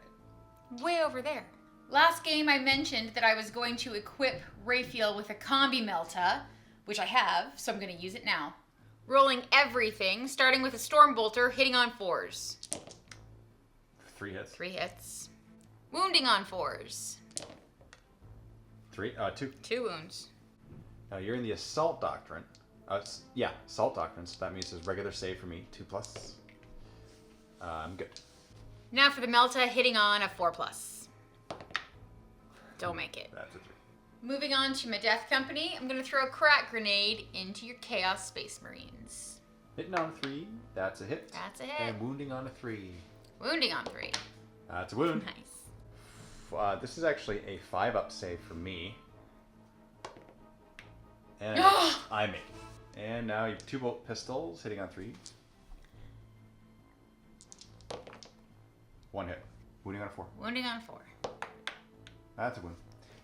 S2: Way over there. Last game I mentioned that I was going to equip Rayfield with a Combi Melta, which I have, so I'm going to use it now. Rolling everything, starting with a Stormbolter, hitting on 4s.
S1: 3 hits.
S2: 3 hits. Wounding on 4s.
S1: 2.
S2: 2 wounds.
S1: Now you're in the Assault Doctrine. Assault Doctrine, so that means there's regular save for me, 2+. I'm good.
S2: Now for the Melta, hitting on a 4+. Don't make it.
S1: That's a 3.
S2: Moving on to my Death Company, I'm going to throw a Crack Grenade into your Chaos Space Marines.
S1: Hitting on a 3, that's a hit.
S2: That's a hit.
S1: And wounding on a 3.
S2: Wounding on 3.
S1: That's a wound.
S2: Nice.
S1: This is actually a 5-up save for me. And I make it. And now you have 2 bolt pistols hitting on 3. 1 hit. Wounding on a 4.
S2: Wounding on 4.
S1: That's a wound.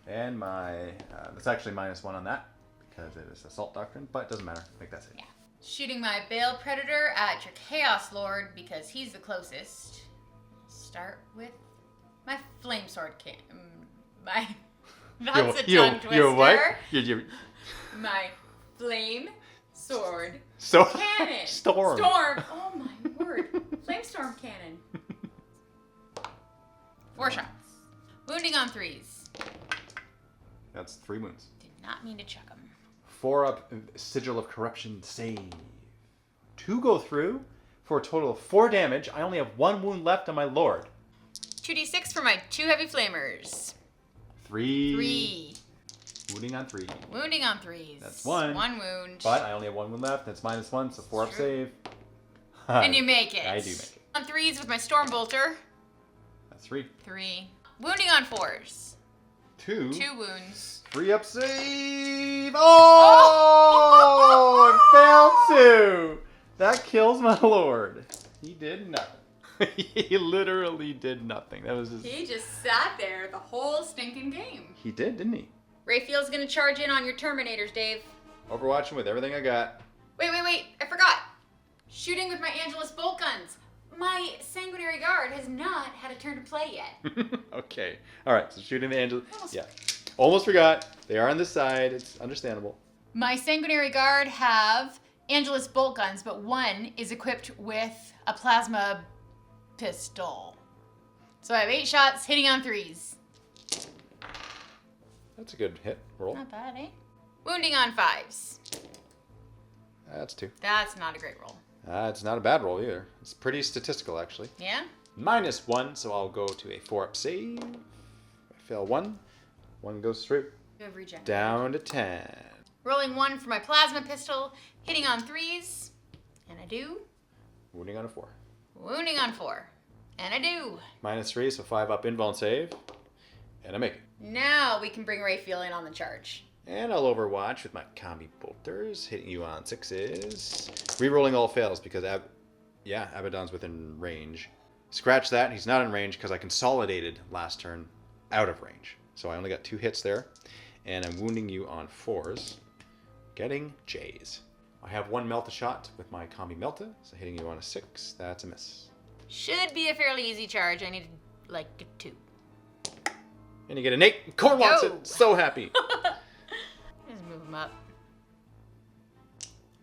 S1: And my that's actually -1 on that because it is Assault Doctrine, but it doesn't matter. Make that save.
S2: Yeah. Shooting my Bale Predator at your Chaos Lord because he's the closest. Start with my Flame Sword That's a tongue twister.
S1: Your what?
S2: My Flame Sword
S1: So
S2: Cannon.
S1: Storm.
S2: Oh my word. Flame Storm Cannon. 4 shots. Wounding on 3s.
S1: That's 3 wounds.
S2: Did not mean to chuck them.
S1: 4-up Sigil of Corruption save. 2 go through for a total of 4 damage. I only have 1 wound left on my Lord.
S2: 2d6 for my 2 Heavy Flamers.
S1: 3.
S2: 3.
S1: Wounding on 3.
S2: Wounding on 3s.
S1: That's 1.
S2: 1 wound.
S1: But I only have 1 wound left. That's -1, so 4-up save.
S2: And you make it.
S1: I do make it.
S2: On 3s with my Stormbolter.
S1: That's 3.
S2: 3. Wounding on 4s.
S1: 2.
S2: 2 wounds.
S1: 3-up save. Oh! I failed 2. That kills my Lord. He did nothing. He literally did nothing. That was just...
S2: He just sat there the whole stinking game.
S1: He did, didn't he?
S2: Rayfield's gonna charge in on your Terminators, Dave.
S1: Overwatching with everything I got.
S2: Wait. I forgot. Shooting with my Angelus bolt guns. My Sanguinary Guard has not had a turn to play yet.
S1: Okay. All right. So shooting the angel. Yeah. Almost forgot. They are on this side. It's understandable.
S2: My Sanguinary Guard have Angelus bolt guns, but one is equipped with a plasma pistol. So I have 8 shots hitting on 3s.
S1: That's a good hit. Roll.
S2: Not bad, eh? Wounding on 5s.
S1: That's 2.
S2: That's not a great roll.
S1: It's not a bad roll either. It's pretty statistical, actually.
S2: Yeah?
S1: -1, so I'll go to a 4-up save. I fail 1. 1 goes through.
S2: You have regenerated.
S1: Down to 10.
S2: Rolling 1 for my plasma pistol. Hitting on 3s. And I do.
S1: Wounding on a 4.
S2: Wounding on 4. And I do.
S1: -3, so 5-up invuln save. And I make it.
S2: Now we can bring Raphael in on the charge.
S1: And I'll overwatch with my combi bolters, hitting you on 6s. Rerolling all fails because Abaddon's within range. Scratch that, he's not in range because I consolidated last turn out of range. So I only got 2 hits there. And I'm wounding you on 4s. Getting J's. I have 1 Melta shot with my combi Melta, so hitting you on a 6, that's a miss.
S2: Should be a fairly easy charge. I need like 2.
S1: And you get an 8. Core wants it. So happy.
S2: Just move him up.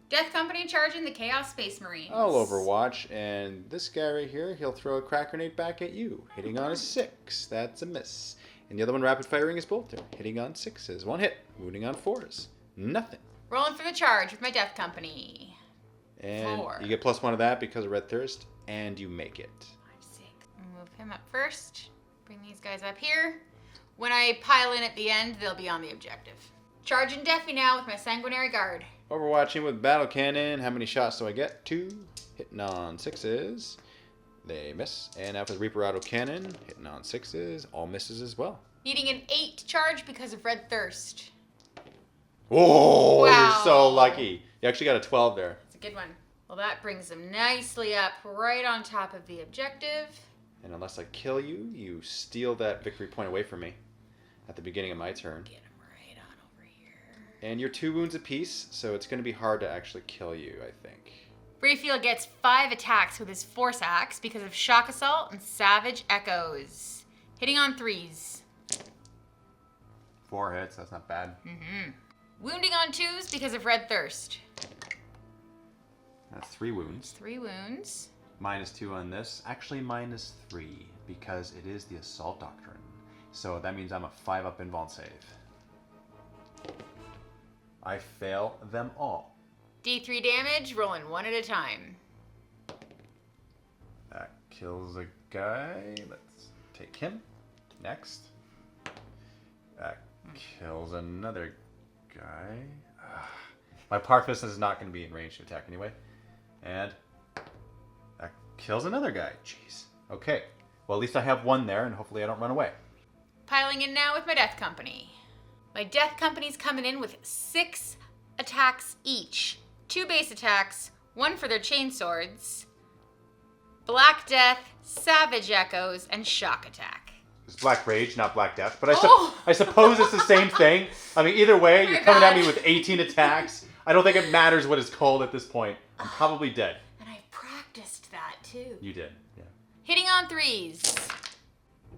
S2: Death Company charging the Chaos Space Marines.
S1: I'll overwatch, and this guy right here, he'll throw a crack grenade back at you, hitting on a 6. That's a miss. And the other one rapid firing his bolter, hitting on 6s. 1 hit, wounding on 4s. Nothing.
S2: Rolling for the charge with my Death Company.
S1: And
S2: 4.
S1: you get +1 of that because of Red Thirst, and you make it.
S2: 5, 6. Move him up first. Bring these guys up here. When I pile in at the end, they'll be on the objective. Charging Deafy now with my Sanguinary Guard.
S1: Overwatching with Battle Cannon. How many shots do I get? 2. Hitting on 6s. They miss. And now for the Reaper Auto Cannon. Hitting on 6s. All misses as well.
S2: Needing an 8 charge because of Red Thirst.
S1: Oh,
S2: Wow.
S1: You're so lucky. You actually got a 12 there.
S2: It's a good one. Well, that brings them nicely up right on top of the objective.
S1: And unless I kill you, you steal that victory point away from me at the beginning of my turn.
S2: Get him right on over here.
S1: And you're 2 wounds apiece, so it's going to be hard to actually kill you, I think.
S2: Raphael gets 5 attacks with his Force Axe because of Shock Assault and Savage Echoes. Hitting on 3s.
S1: 4 hits, that's not bad.
S2: Wounding on 2s because of Red Thirst.
S1: That's 3 wounds.
S2: 3 wounds.
S1: -2 on this. Actually, -3, because it is the Assault Doctrine. So that means I'm a 5-up invuln save. I fail them all.
S2: D3 damage, rolling 1 at a time.
S1: That kills a guy. Let's take him. Next. That kills another guy. My Power Fist is not going to be in range to attack anyway. And that kills another guy. Jeez. Okay. Well, at least I have 1 there, and hopefully I don't run away.
S2: Piling in now with my Death Company. My Death Company's coming in with 6 attacks each. 2 base attacks, 1 for their chainswords, Black Death, Savage Echoes, and Shock Attack.
S1: It's Black Rage, not Black Death. But I suppose it's the same thing. I mean, either way, you're coming at me with 18 attacks. I don't think it matters what it's called at this point. I'm probably dead.
S2: And I practiced that too.
S1: You did, yeah.
S2: Hitting on 3s.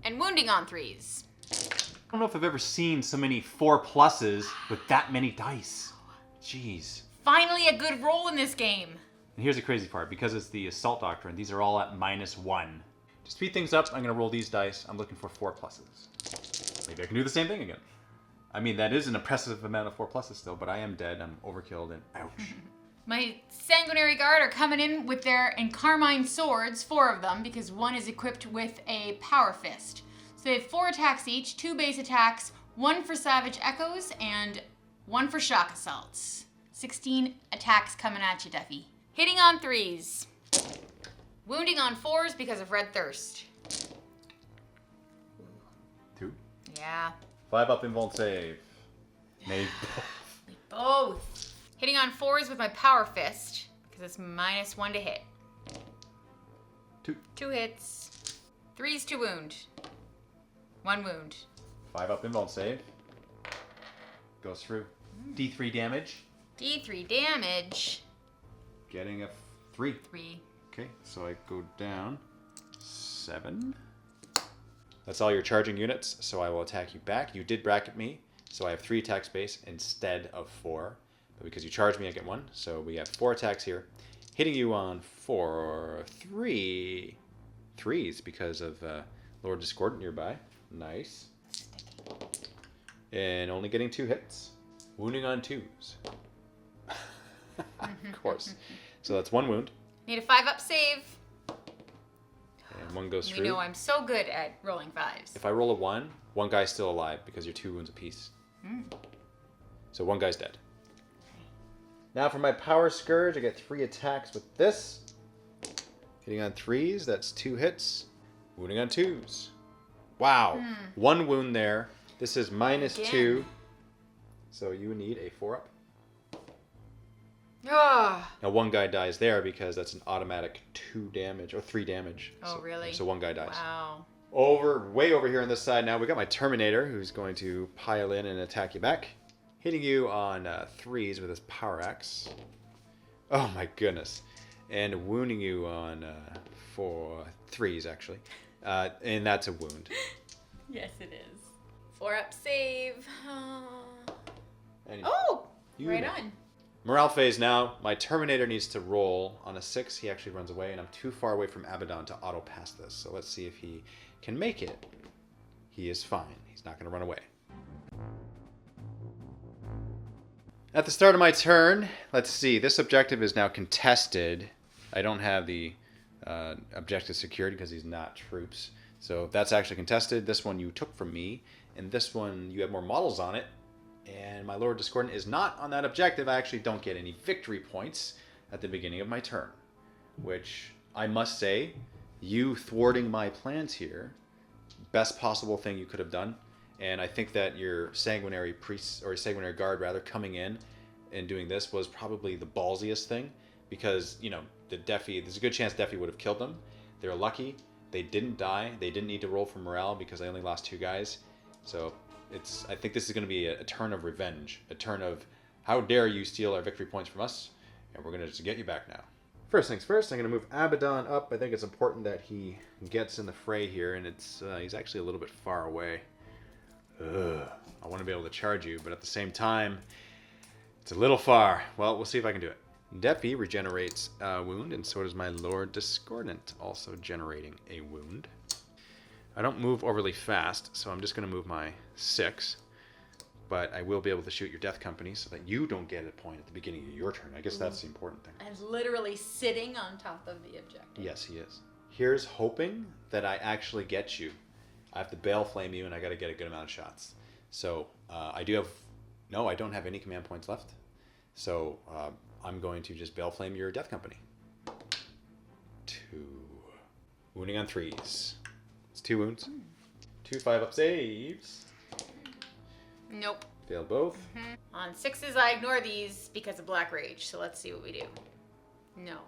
S2: And wounding on 3s.
S1: I don't know if I've ever seen so many 4+ with that many dice. Jeez.
S2: Finally a good roll in this game.
S1: And here's the crazy part. Because it's the Assault Doctrine, these are all at -1. To speed things up, I'm going to roll these dice. I'm looking for 4+. Maybe I can do the same thing again. I mean, that is an impressive amount of 4+ still, but I am dead. I'm overkilled and ouch.
S2: My Sanguinary Guard are coming in with their Encarmine Swords, 4 of them, because 1 is equipped with a Power Fist. So they have 4 attacks each, 2 base attacks, 1 for Savage Echoes, and 1 for Shock Assaults. 16 attacks coming at you, Duffy. Hitting on 3s. Wounding on 4s because of Red Thirst.
S1: 2.
S2: Yeah.
S1: 5-up invuln save. Made
S2: Both. Hitting on 4s with my Power Fist, because it's -1 to hit.
S1: 2.
S2: 2 hits. 3s to wound. 1 wound.
S1: 5-up invuln save. Goes through. D3 damage.
S2: D3 damage.
S1: Getting a 3.
S2: 3.
S1: Okay, so I go down 7. That's all your charging units, so I will attack you back. You did bracket me, so I have 3 attack space instead of 4. But because you charge me, I get 1. So we have 4 attacks here. Hitting you on 3 threes because of Lord Discordant nearby. Nice. And only getting 2 hits. Wounding on 2s. Of course. So that's 1 wound.
S2: Need a 5-up save.
S1: And 1 goes through.
S2: We know I'm so good at rolling 5s.
S1: If I roll a 1, 1 guy's still alive because you're 2 wounds apiece. So 1 guy's dead. Now for my Power Scourge, I get 3 attacks with this. Hitting on 3s, that's 2 hits. Wounding on 2s. Wow. 1 wound there. This is -2. So you need a 4-up.
S2: Ah.
S1: Now 1 guy dies there because that's an automatic 2 damage or 3 damage.
S2: Oh, really?
S1: So 1 guy dies.
S2: Wow.
S1: Way over here on this side now, we got my Terminator who's going to pile in and attack you back. Hitting you on 3s with his power axe. Oh my goodness. And wounding you on 3s actually. And that's a wound.
S2: Yes, it is. 4-up save.
S1: And
S2: Right on.
S1: Morale phase now. My Terminator needs to roll on a 6. He actually runs away, and I'm too far away from Abaddon to auto pass this. So let's see if he can make it. He is fine. He's not going to run away. At the start of my turn, let's see. This objective is now contested. I don't have the objective secured because he's not troops. So that's actually contested. This one you took from me, and this one you have more models on it. And my Lord Discordant is not on that objective. I actually don't get any victory points at the beginning of my turn. Which, I must say, you thwarting my plans here, best possible thing you could have done. And I think that your Sanguinary Priest, or Sanguinary Guard rather, coming in and doing this was probably the ballsiest thing. Because, you know, there's a good chance Defi would have killed them. They're lucky. They didn't die. They didn't need to roll for morale because I only lost 2 guys. So I think this is going to be a turn of revenge. A turn of, how dare you steal our victory points from us? And we're going to just get you back now. First things first, I'm going to move Abaddon up. I think it's important that he gets in the fray here. And he's actually a little bit far away. I want to be able to charge you, but at the same time, it's a little far. Well, we'll see if I can do it. Defi regenerates a wound, and so does my Lord Discordant, also generating a wound. I don't move overly fast, so I'm just going to move my 6. But I will be able to shoot your Death Company so that you don't get a point at the beginning of your turn. I guess that's the important thing.
S2: And literally sitting on top of the objective.
S1: Yes, he is. Here's hoping that I actually get you. I have to Bale Flame you, and I got to get a good amount of shots. So I don't have any command points left. So I'm going to just Bale Flame your Death Company. 2. Wounding on 3s. It's 2 wounds. 2 5-up saves.
S2: Nope.
S1: Failed both.
S2: On 6s, I ignore these because of Black Rage. So let's see what we do. No.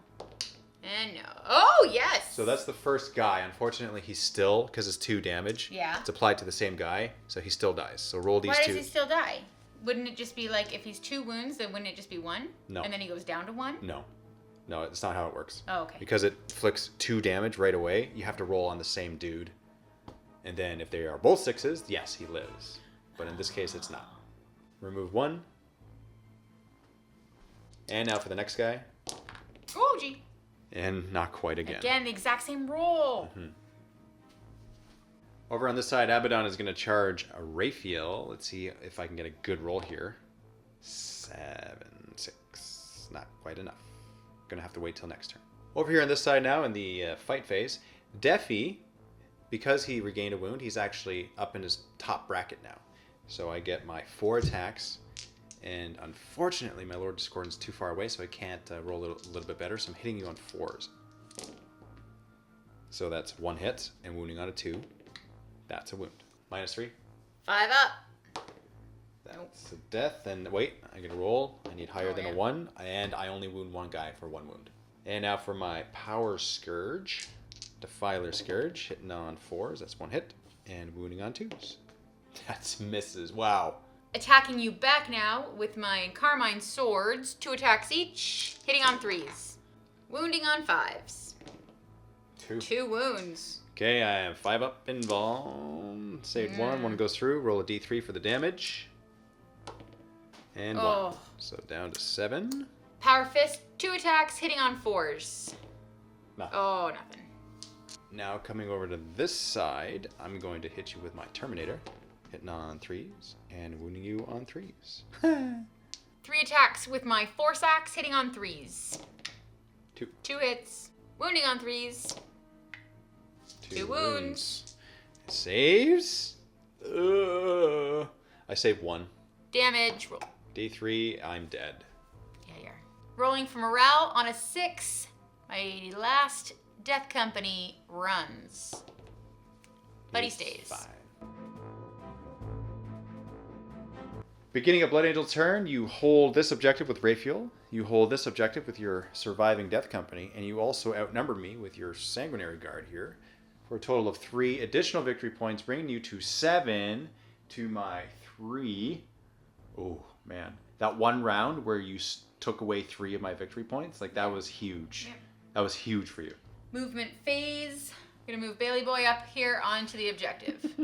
S2: And no. Oh, yes!
S1: So that's the first guy. Unfortunately, he's still, because it's 2 damage.
S2: Yeah.
S1: It's applied to the same guy, so he still dies. So roll these 2.
S2: Why does he still die? Wouldn't it just be like, if he's 2 wounds, then wouldn't it just be 1?
S1: No.
S2: And then he goes down to 1?
S1: No. No, it's not how it works.
S2: Oh, okay.
S1: Because it inflicts 2 damage right away, you have to roll on the same dude. And then if they are both 6s, yes, he lives. But in this case, it's not. Remove 1. And now for the next guy.
S2: Oh, gee.
S1: And not quite again.
S2: Again, the exact same roll.
S1: Over on this side, Abaddon is going to charge a Raphael. Let's see if I can get a good roll here. 7, 6. Not quite enough. Going to have to wait till next turn. Over here on this side now in the fight phase, Defi, because he regained a wound, he's actually up in his top bracket now. So I get my 4 attacks. And unfortunately, my Lord Discordant's too far away, so I can't roll a little bit better. So I'm hitting you on 4s. So that's 1 hit, and wounding on a 2. That's a wound. -3.
S2: 5-up.
S1: That's a death. And wait, I get a roll. I need higher than a 1, and I only wound 1 guy for 1 wound. And now for my Power Scourge. Defiler Scourge, hitting on 4s. That's 1 hit, and wounding on 2s. That's misses. Wow.
S2: Attacking you back now with my Carmine Swords. 2 attacks each. Hitting on 3s. Wounding on 5s. 2 wounds.
S1: Okay, I am 5-up involved. Saved 1. 1 goes through. Roll a d3 for the damage. And 1. So down to 7.
S2: Power Fist. 2 attacks. Hitting on 4s.
S1: Nothing.
S2: Oh, nothing.
S1: Now coming over to this side, I'm going to hit you with my Terminator. Hitting on 3s and wounding you on 3s.
S2: 3 attacks with my force axe, hitting on 3s.
S1: 2.
S2: 2 hits. Wounding on 3s. 2 wounds.
S1: Saves. I save 1.
S2: Damage. Roll.
S1: D3, I'm dead.
S2: Yeah, you are. Rolling for morale on a 6. My last death company runs. But he stays.
S1: 5. Beginning of Blood Angel's turn, you hold this objective with Raphael. You hold this objective with your surviving death company, and you also outnumber me with your sanguinary guard here for a total of 3 additional victory points, bringing you to 7 to my 3. Oh, man. That one round where you took away 3 of my victory points, like that was huge.
S2: Yeah.
S1: That was huge for you.
S2: Movement phase. I'm going to move Bailey Boy up here onto the objective.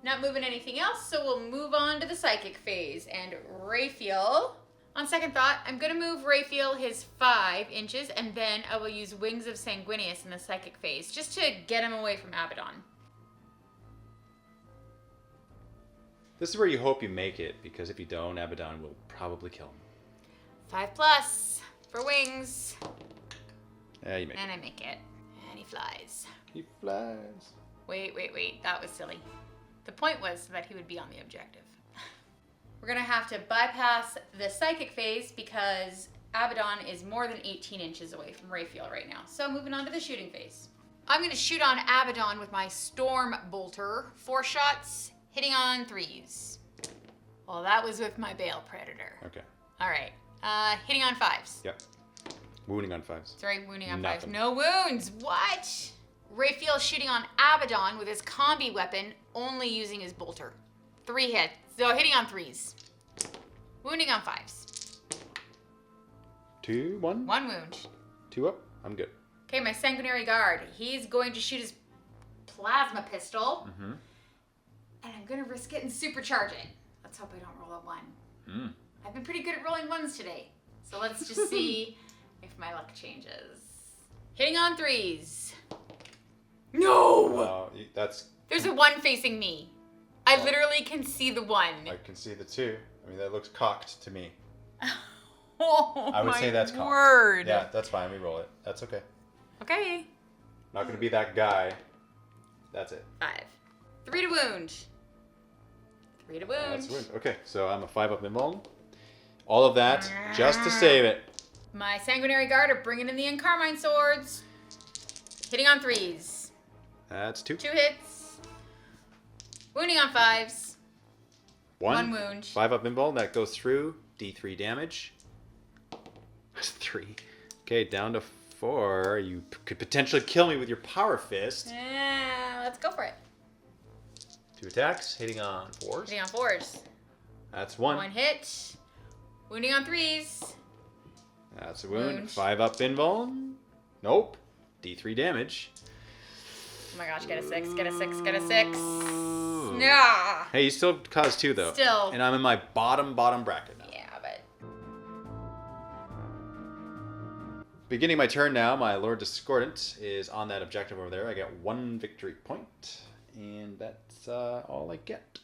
S2: Not moving anything else, so we'll move on to the psychic phase. And Raphael, on second thought, I'm going to move Raphael his 5 inches, and then I will use Wings of Sanguinius in the psychic phase, just to get him away from Abaddon.
S1: This is where you hope you make it, because if you don't, Abaddon will probably kill him.
S2: 5+ for Wings.
S1: Yeah, you make
S2: And
S1: it.
S2: I make it. And he flies.
S1: He flies.
S2: Wait. That was silly. The point was that he would be on the objective. We're going to have to bypass the psychic phase because Abaddon is more than 18 inches away from Raphael right now. So moving on to the shooting phase. I'm going to shoot on Abaddon with my Storm Bolter. 4 shots, hitting on 3s. Well, that was with my Bale Predator.
S1: Okay.
S2: All right. Hitting on 5s.
S1: Yep. Wounding on 5s.
S2: Sorry, wounding on 5s.
S1: Nothing.
S2: No wounds. What? Raphael shooting on Abaddon with his combi weapon, only using his bolter. 3 hits. So hitting on 3s. Wounding on 5s.
S1: 2, 1.
S2: 1 wound.
S1: 2 up. I'm good.
S2: Okay, my Sanguinary Guard. He's going to shoot his plasma pistol.
S1: Mm-hmm.
S2: And I'm going to risk it and supercharge it. Let's hope I don't roll a 1.
S1: Mm.
S2: I've been pretty good at rolling 1s today. So let's just see if my luck changes. Hitting on 3s. No!
S1: That's.
S2: There's a 1 facing me. I
S1: Oh.
S2: literally can see the 1.
S1: I can see the 2. I mean, that looks cocked to me.
S2: Oh,
S1: I would
S2: my
S1: say that's cocked.
S2: word.
S1: Yeah, that's fine. We roll it. That's okay.
S2: Okay.
S1: Not going to be that guy. That's it.
S2: 5. 3 to wound. 3 to wound.
S1: That's a win. Okay, so I'm a 5 up invuln. All of that just to save it.
S2: My Sanguinary Guard are bringing in the Encarmine Swords. Hitting on 3s.
S1: That's 2.
S2: 2 hits. Wounding on 5s.
S1: 1
S2: wound.
S1: 5 up invuln. That goes through. D3 damage. That's 3. Okay, down to 4. You could potentially kill me with your power fist.
S2: Let's go for it.
S1: 2 attacks, hitting on 4s.
S2: Hitting on 4s.
S1: That's 1.
S2: 1 hit. Wounding on 3s.
S1: That's a wound.
S2: Wound.
S1: 5 up invuln. Nope. D3 damage.
S2: Oh my gosh, get a 6, get a 6, get a 6. Nah.
S1: Hey, you still caused 2 though.
S2: Still.
S1: And I'm in my bottom bracket now.
S2: Yeah, but
S1: Beginning my turn now, my Lord Discordant is on that objective over there. I get 1 victory point, and that's all I get.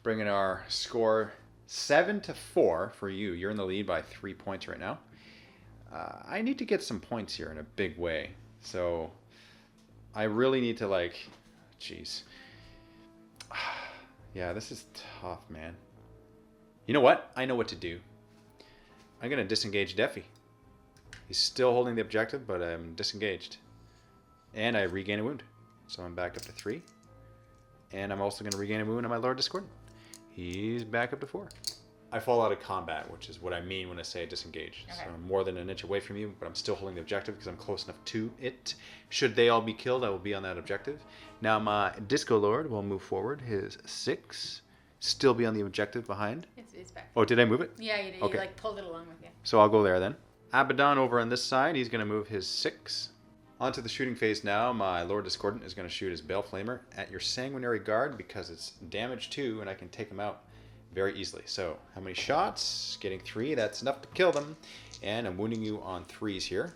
S1: Bringing our score 7-4 for you. You're in the lead by 3 points right now. I need to get some points here in a big way, so I really need to jeez. Yeah, this is tough, man. You know what? I know what to do. I'm gonna disengage Defi. He's still holding the objective, but I'm disengaged. And I regain a wound. So I'm back up to 3. And I'm also going to regain a wound on my Lord Discordant. He's back up to 4. I fall out of combat, which is what I mean when I say disengaged.
S2: Okay.
S1: So I'm more than an inch away from you, but I'm still holding the objective because I'm close enough to it. Should they all be killed, I will be on that objective. Now my Disco Lord will move forward. His 6. Still be on the objective behind.
S2: it's back.
S1: Oh, did I move it?
S2: Yeah, you did.
S1: Okay.
S2: You pulled it along with you.
S1: So I'll go there then. Abaddon over on this side, he's going to move his 6. Onto the shooting phase now. My Lord Discordant is going to shoot his Bale Flamer at your Sanguinary Guard because it's damage 2 and I can take him out very easily. So how many shots? Getting 3. That's enough to kill them. And I'm wounding you on 3s here.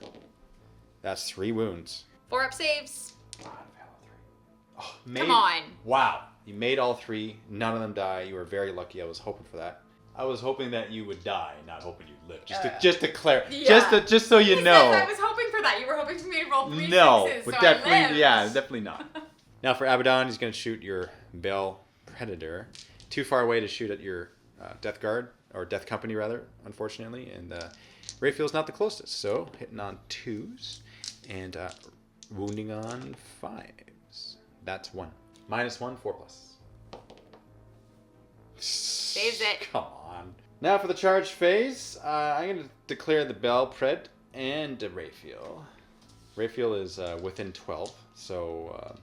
S1: That's 3 wounds.
S2: 4 up saves.
S1: Oh, maybe.
S2: Come on.
S1: Wow. You made all 3. None of them die. You were very lucky. I was hoping for that. I was hoping that you would die, not hoping you'd live. Just to clarify.
S2: Yeah.
S1: Just so you know.
S2: I was hoping for that. You were hoping for me to roll 3
S1: no,
S2: sixes,
S1: but
S2: so
S1: definitely,
S2: I lived.
S1: yeah, definitely not. Now for Abaddon, he's going to shoot your Bell Predator. Too far away to shoot at your Death Guard, or Death Company rather, unfortunately. And Raphael's not the closest, so hitting on 2s and wounding on 5s. That's 1. -1, 4+.
S2: Saves it.
S1: Come on. Now for the charge phase, I'm going to declare the Bell Pred and Raphael. Raphael is within 12, so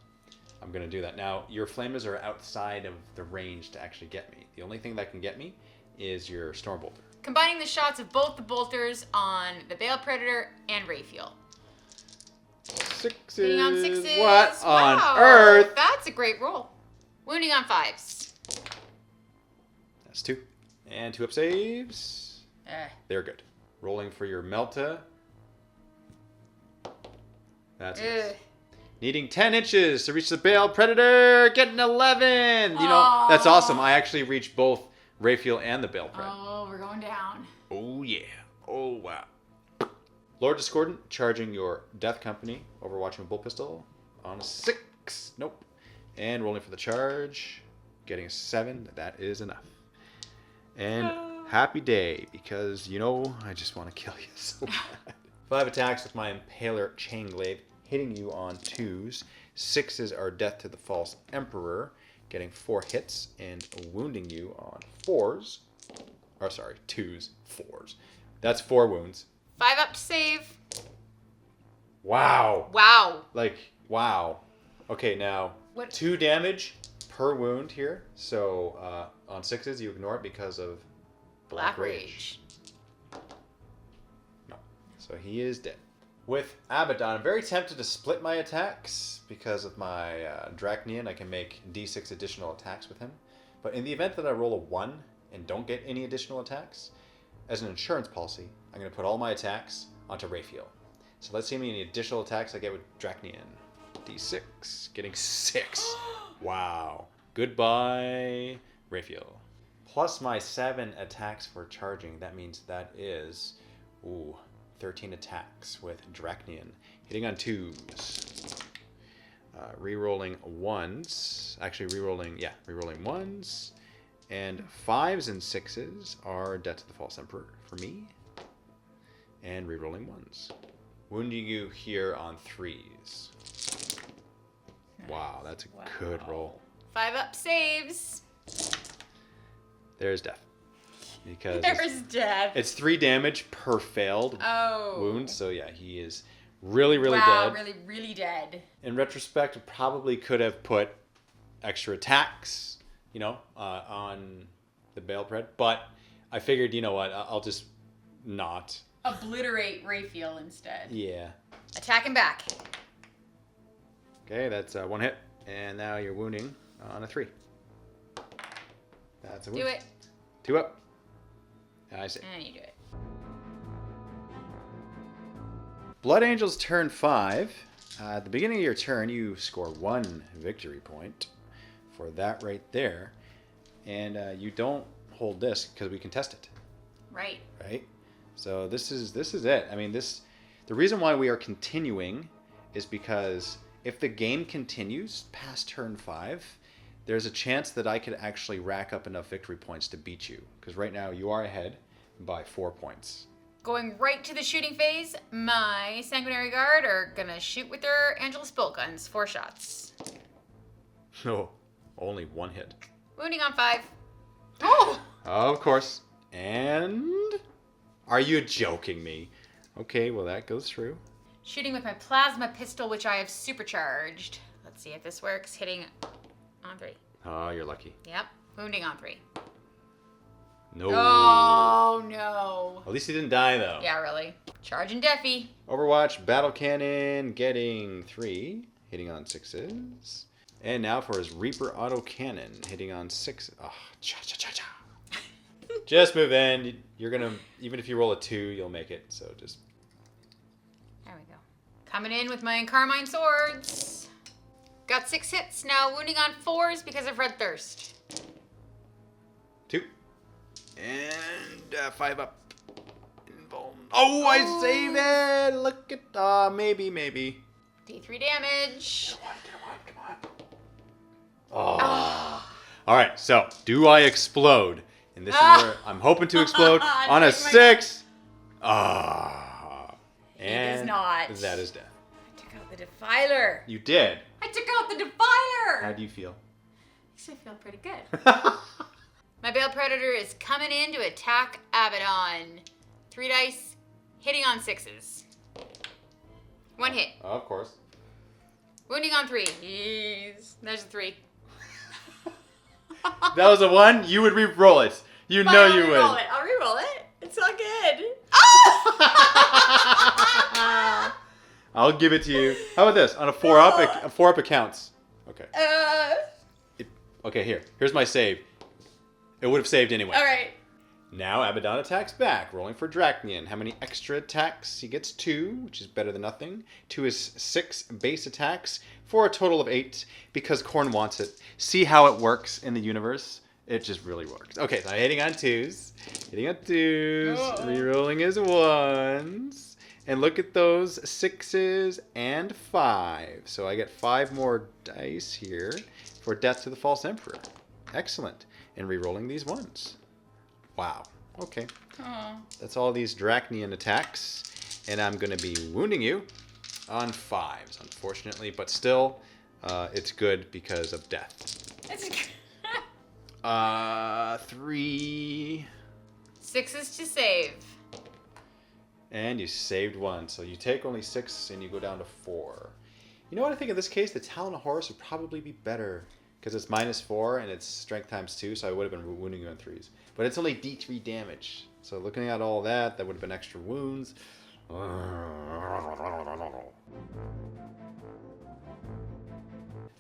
S1: I'm going to do that. Now, your flamers are outside of the range to actually get me. The only thing that can get me is your Stormbolter.
S2: Combining the shots of both the bolters on the Bale Predator and Raphael.
S1: 6s.
S2: Hitting on 6s.
S1: What on
S2: Wow,
S1: earth?
S2: That's a great roll. Wounding on 5s.
S1: That's 2. And 2 up saves. They're good. Rolling for your Melta. That's it. Needing 10 inches to reach the Bale Predator. Getting 11. You know, that's awesome. I actually reached both Raphael and the Bale Pred.
S2: Oh, we're going down.
S1: Oh, yeah. Oh, wow. Lord Discordant charging your Death Company, overwatching a Bull Pistol on a 6. Nope. And rolling for the charge. Getting a 7. That is enough. And happy day, because, you know, I just want to kill you so bad. 5 attacks with my Impaler Chainglaive, hitting you on 2s. 6s are Death to the False Emperor, getting 4 hits and wounding you on 4s. Or sorry, 2s, 4s. That's 4 wounds.
S2: 5 up to save.
S1: Wow.
S2: Wow.
S1: Like, wow. Okay, now,
S2: What?
S1: 2 damage per wound here. So on 6s, you ignore it because of
S2: Black Rage.
S1: No. So he is dead. With Abaddon, I'm very tempted to split my attacks because of my Dracnian. I can make D6 additional attacks with him. But in the event that I roll a 1 and don't get any additional attacks, as an insurance policy, I'm going to put all my attacks onto Raphael. So let's see how many additional attacks I get with Dracnian. D6, getting 6. Wow. Goodbye, Raphael. Plus my 7 attacks for charging. That means that is 13 attacks with Dracnian. Hitting on 2s. Rerolling 1s. Actually, rerolling 1s. And 5s and 6s are Death to the False Emperor for me. And rerolling 1s. Wounding you here on 3s. Wow, that's a good roll.
S2: 5 up saves.
S1: There's death. Because
S2: There's death.
S1: it's 3 damage per failed wound. So yeah, he is really, really dead.
S2: Wow, really, really dead.
S1: In retrospect, I probably could have put extra attacks, you know, on the Bale Pred. But I figured, you know what, I'll just not.
S2: Obliterate Raphael instead.
S1: Yeah.
S2: Attack him back.
S1: Okay, that's 1 hit. And now you're wounding on a 3. That's a wound.
S2: Do it.
S1: 2 up. I see.
S2: And you do it.
S1: Blood Angels turn 5. At the beginning of your turn, you score 1 victory point for that right there. And you don't hold this because we can test it.
S2: Right.
S1: Right? So this is it. I mean, the reason why we are continuing is because if the game continues past turn 5, there's a chance that I could actually rack up enough victory points to beat you. Because right now you are ahead by 4 points.
S2: Going right to the shooting phase, my Sanguinary Guard are gonna shoot with their Angelus bolt guns. 4 shots.
S1: No, only 1 hit.
S2: Wounding on 5. Oh!
S1: Of course. And are you joking me? Okay, well that goes through.
S2: Shooting with my plasma pistol, which I have supercharged. Let's see if this works. Hitting on 3.
S1: Oh, you're lucky.
S2: Yep. Wounding on 3.
S1: No.
S2: Oh, no.
S1: At least he didn't die, though.
S2: Yeah, really. Charging Deafy.
S1: Overwatch Battle Cannon getting 3, hitting on 6s. And now for his Reaper Auto Cannon, hitting on 6. Oh, cha-cha-cha-cha. Just move in. You're going to, even if you roll a 2, you'll make it. So just.
S2: There we go. Coming in with my Carmine Swords. Got 6 hits. Now wounding on 4s because of Red Thirst.
S1: 2. And 5 up. Oh, I save it! Look at... maybe.
S2: D3 damage.
S1: Come on. Oh. Alright, so, do I explode? And this is where I'm hoping to explode on a 6. And
S2: does not.
S1: That is death.
S2: I took out the Defiler.
S1: You did.
S2: I took out the Defiler.
S1: How do you feel?
S2: Makes me feel pretty good. My Bale Predator is coming in to attack Abaddon. 3 dice, hitting on 6s. 1 hit.
S1: Of course.
S2: Wounding on 3. Yes. There's a 3.
S1: That was a 1. You would re-roll it. You know you would.
S2: I'll re-roll it. It's all good.
S1: I'll give it to you. How about this? On a 4 up, a 4 up it counts. Okay. Okay, here's my save. It would have saved anyway.
S2: All right.
S1: Now Abaddon attacks back, rolling for Dracnian. How many extra attacks? He gets 2, which is better than nothing. 2 is 6 base attacks for a total of 8 because Korn wants it. See how it works in the universe? It just really works. Okay, so I'm hitting on 2s. Rerolling his 1s. And look at those 6s and 5. So I get 5 more dice here for Death to the False Emperor. Excellent. And rerolling these 1s. Wow. Okay.
S2: Aww.
S1: That's all these Dracnian attacks. And I'm going to be wounding you on 5s, unfortunately. But still, it's good because of death. 3.
S2: 6s to save.
S1: And you saved 1. So you take only 6 and you go down to 4. You know what I think in this case? The Talon of Horus would probably be better. Because it's -4 and it's strength times 2. So I would have been wounding you on 3s. But it's only D3 damage. So looking at all that, that would have been extra wounds.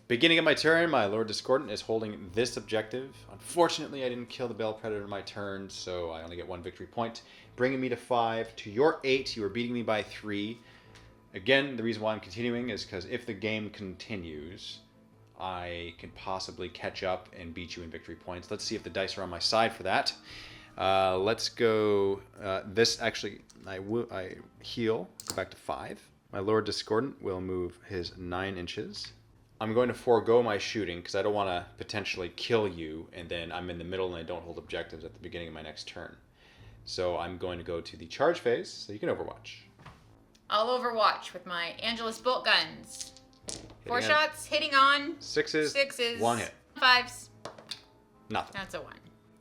S1: Beginning of my turn, my Lord Discordant is holding this objective. Unfortunately, I didn't kill the Bale Predator in my turn, so I only get 1 victory point, bringing me to 5. To your 8, you are beating me by 3. Again, the reason why I'm continuing is because if the game continues, I can possibly catch up and beat you in victory points. Let's see if the dice are on my side for that. Let's go... this actually, I heal, go back to 5. My Lord Discordant will move his 9 inches. I'm going to forego my shooting because I don't want to potentially kill you and then I'm in the middle and I don't hold objectives at the beginning of my next turn. So I'm going to go to the charge phase so you can overwatch.
S2: I'll overwatch with my Angelus bolt guns. 4 shots, hitting on
S1: 6s, 1 hit.
S2: 5s.
S1: Nothing.
S2: That's a 1.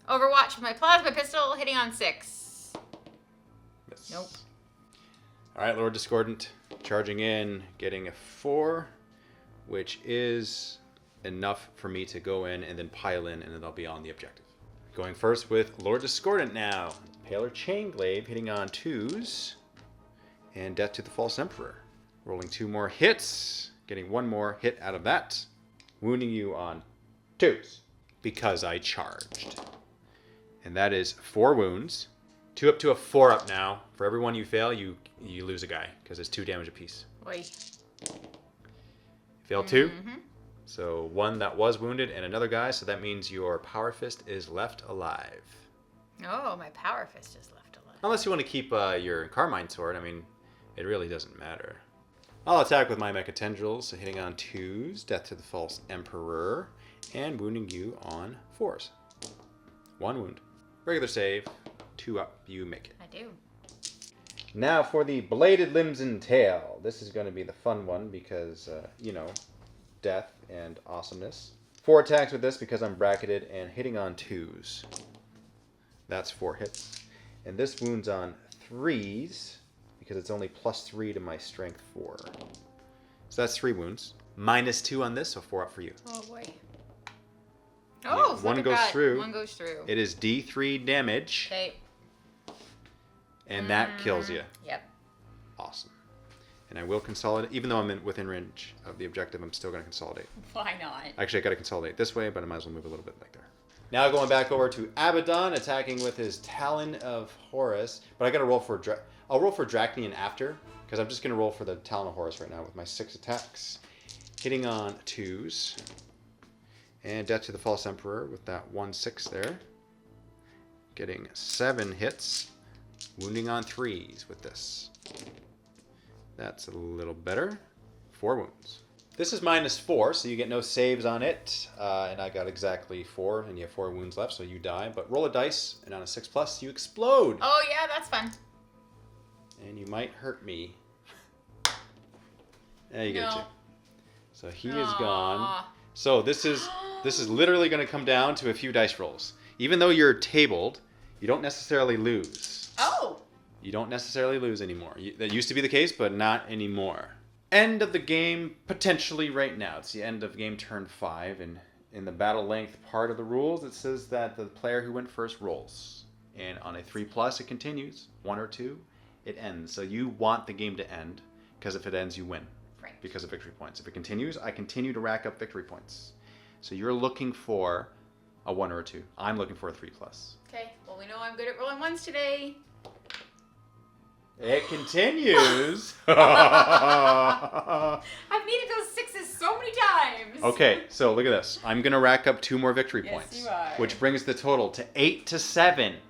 S2: Overwatch with my plasma pistol, hitting on 6.
S1: Miss.
S2: Nope.
S1: Alright, Lord Discordant, charging in, getting a 4, which is enough for me to go in and then pile in, and then I'll be on the objective. Going first with Lord Discordant now. Paler Chainglaive, hitting on 2s, and Death to the False Emperor. Rolling 2 more hits, getting 1 more hit out of that. Wounding you on 2s, because I charged. And that is 4 wounds. 2 up to a 4 up now. For every one you fail, you lose a guy, because it's 2 damage apiece.
S2: Oi.
S1: Fail 2. So 1 that was wounded and another guy, so that means your Power Fist is left alive.
S2: Oh, my Power Fist is left alive.
S1: Unless you want to keep your Carmine Sword, I mean, it really doesn't matter. I'll attack with my Mecha Tendrils, so hitting on 2s, Death to the False Emperor, and wounding you on 4s. 1 wound. Regular save, 2 up, you make it.
S2: I do.
S1: Now for the Bladed Limbs and Tail. This is going to be the fun one because, you know, death and awesomeness. 4 attacks with this because I'm bracketed and hitting on 2s. That's 4 hits. And this wounds on 3s because it's only +3 to my strength 4. So that's 3 wounds. -2 on this, so 4 up for you.
S2: Oh boy. Oh,
S1: yeah, 1 goes through.
S2: 1 goes through.
S1: It is D3 damage.
S2: Okay.
S1: And that kills you.
S2: Yep.
S1: Awesome. And I will consolidate. Even though I'm within range of the objective, I'm still going to consolidate.
S2: Why not?
S1: Actually, I got to consolidate this way, but I might as well move a little bit like there. Now going back over to Abaddon, attacking with his Talon of Horus. But I got to roll for... I'll roll for Dracnian after, because I'm just going to roll for the Talon of Horus right now with my 6 attacks. hitting on 2s. And Death to the False Emperor with that 1/6 there. Getting 7 hits. Wounding on 3s with this. That's a little better. 4 wounds. This is -4, so you get no saves on it. And I got exactly 4, and you have 4 wounds left, so you die. But roll a dice, and on a 6+, you explode.
S2: Oh, yeah, that's fun.
S1: And you might hurt me. There you get it. So he is gone. So this is literally going to come down to a few dice rolls. Even though you're tabled, you don't necessarily lose.
S2: Oh.
S1: You don't necessarily lose anymore. That used to be the case, but not anymore. End of the game, potentially right now. It's the end of game turn 5, and in the battle length part of the rules, it says that the player who went first rolls. And on a 3+, it continues. 1 or 2, it ends. So you want the game to end, because if it ends, you win.
S2: Right.
S1: Because of victory points. If it continues, I continue to rack up victory points. So you're looking for a 1 or a 2. I'm looking for a 3+.
S2: Okay, well, we know I'm good at rolling 1s today.
S1: It continues.
S2: I've needed those 6s so many times.
S1: Okay, so look at this. I'm going to rack up 2 more victory points.
S2: Yes, you are.
S1: Which brings the total to 8-7.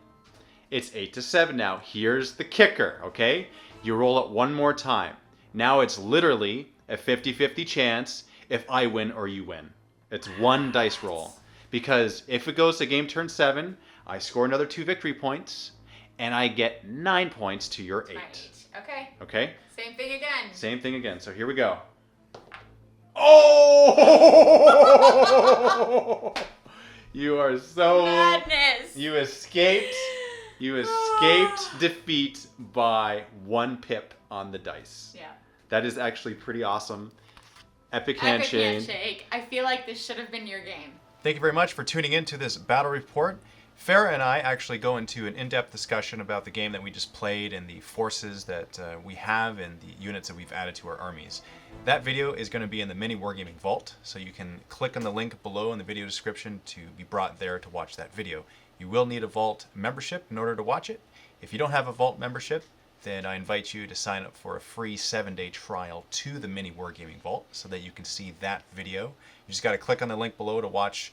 S1: It's 8-7 now. Here's the kicker, okay? You roll it one more time. Now it's literally a 50-50 chance if I win or you win. It's one dice roll. Because if it goes to game turn 7, I score another 2 victory points, and I get 9 points to your 8.
S2: Right. Okay.
S1: Okay?
S2: Same thing again.
S1: Same thing again. So here we go. Oh! You are so...
S2: Madness.
S1: You escaped. You escaped defeat by 1 pip on the dice.
S2: Yeah.
S1: That is actually pretty awesome. Epic
S2: Epic
S1: handshake.
S2: handshake. I feel like this should have been your game.
S3: Thank you very much for tuning in to this battle report. Farrah and I actually go into an in-depth discussion about the game that we just played and the forces that we have and the units that we've added to our armies. That video is going to be in the MiniWarGaming vault, so you can click on the link below in the video description to be brought there to watch that video. You will need a vault membership in order to watch it. If you don't have a vault membership, then I invite you to sign up for a free 7-day trial to the MiniWarGaming vault so that you can see that video. You just got to click on the link below to watch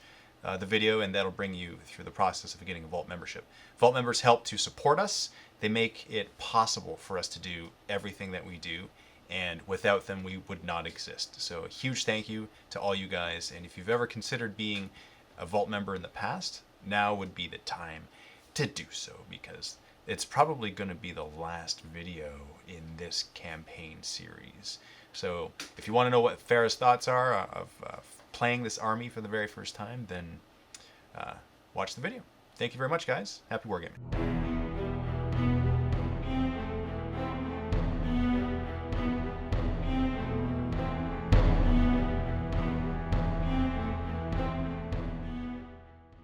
S3: the video, and that'll bring you through the process of getting a vault membership. Vault members help to support us. They make it possible for us to do everything that we do, and without them we would not exist. So a huge thank you to all you guys, and if you've ever considered being a vault member in the past, now would be the time to do so, because it's probably going to be the last video in this campaign series. So if you want to know what Farrah's thoughts are of playing this army for the very first time, then watch the video. Thank you very much, guys. Happy wargaming.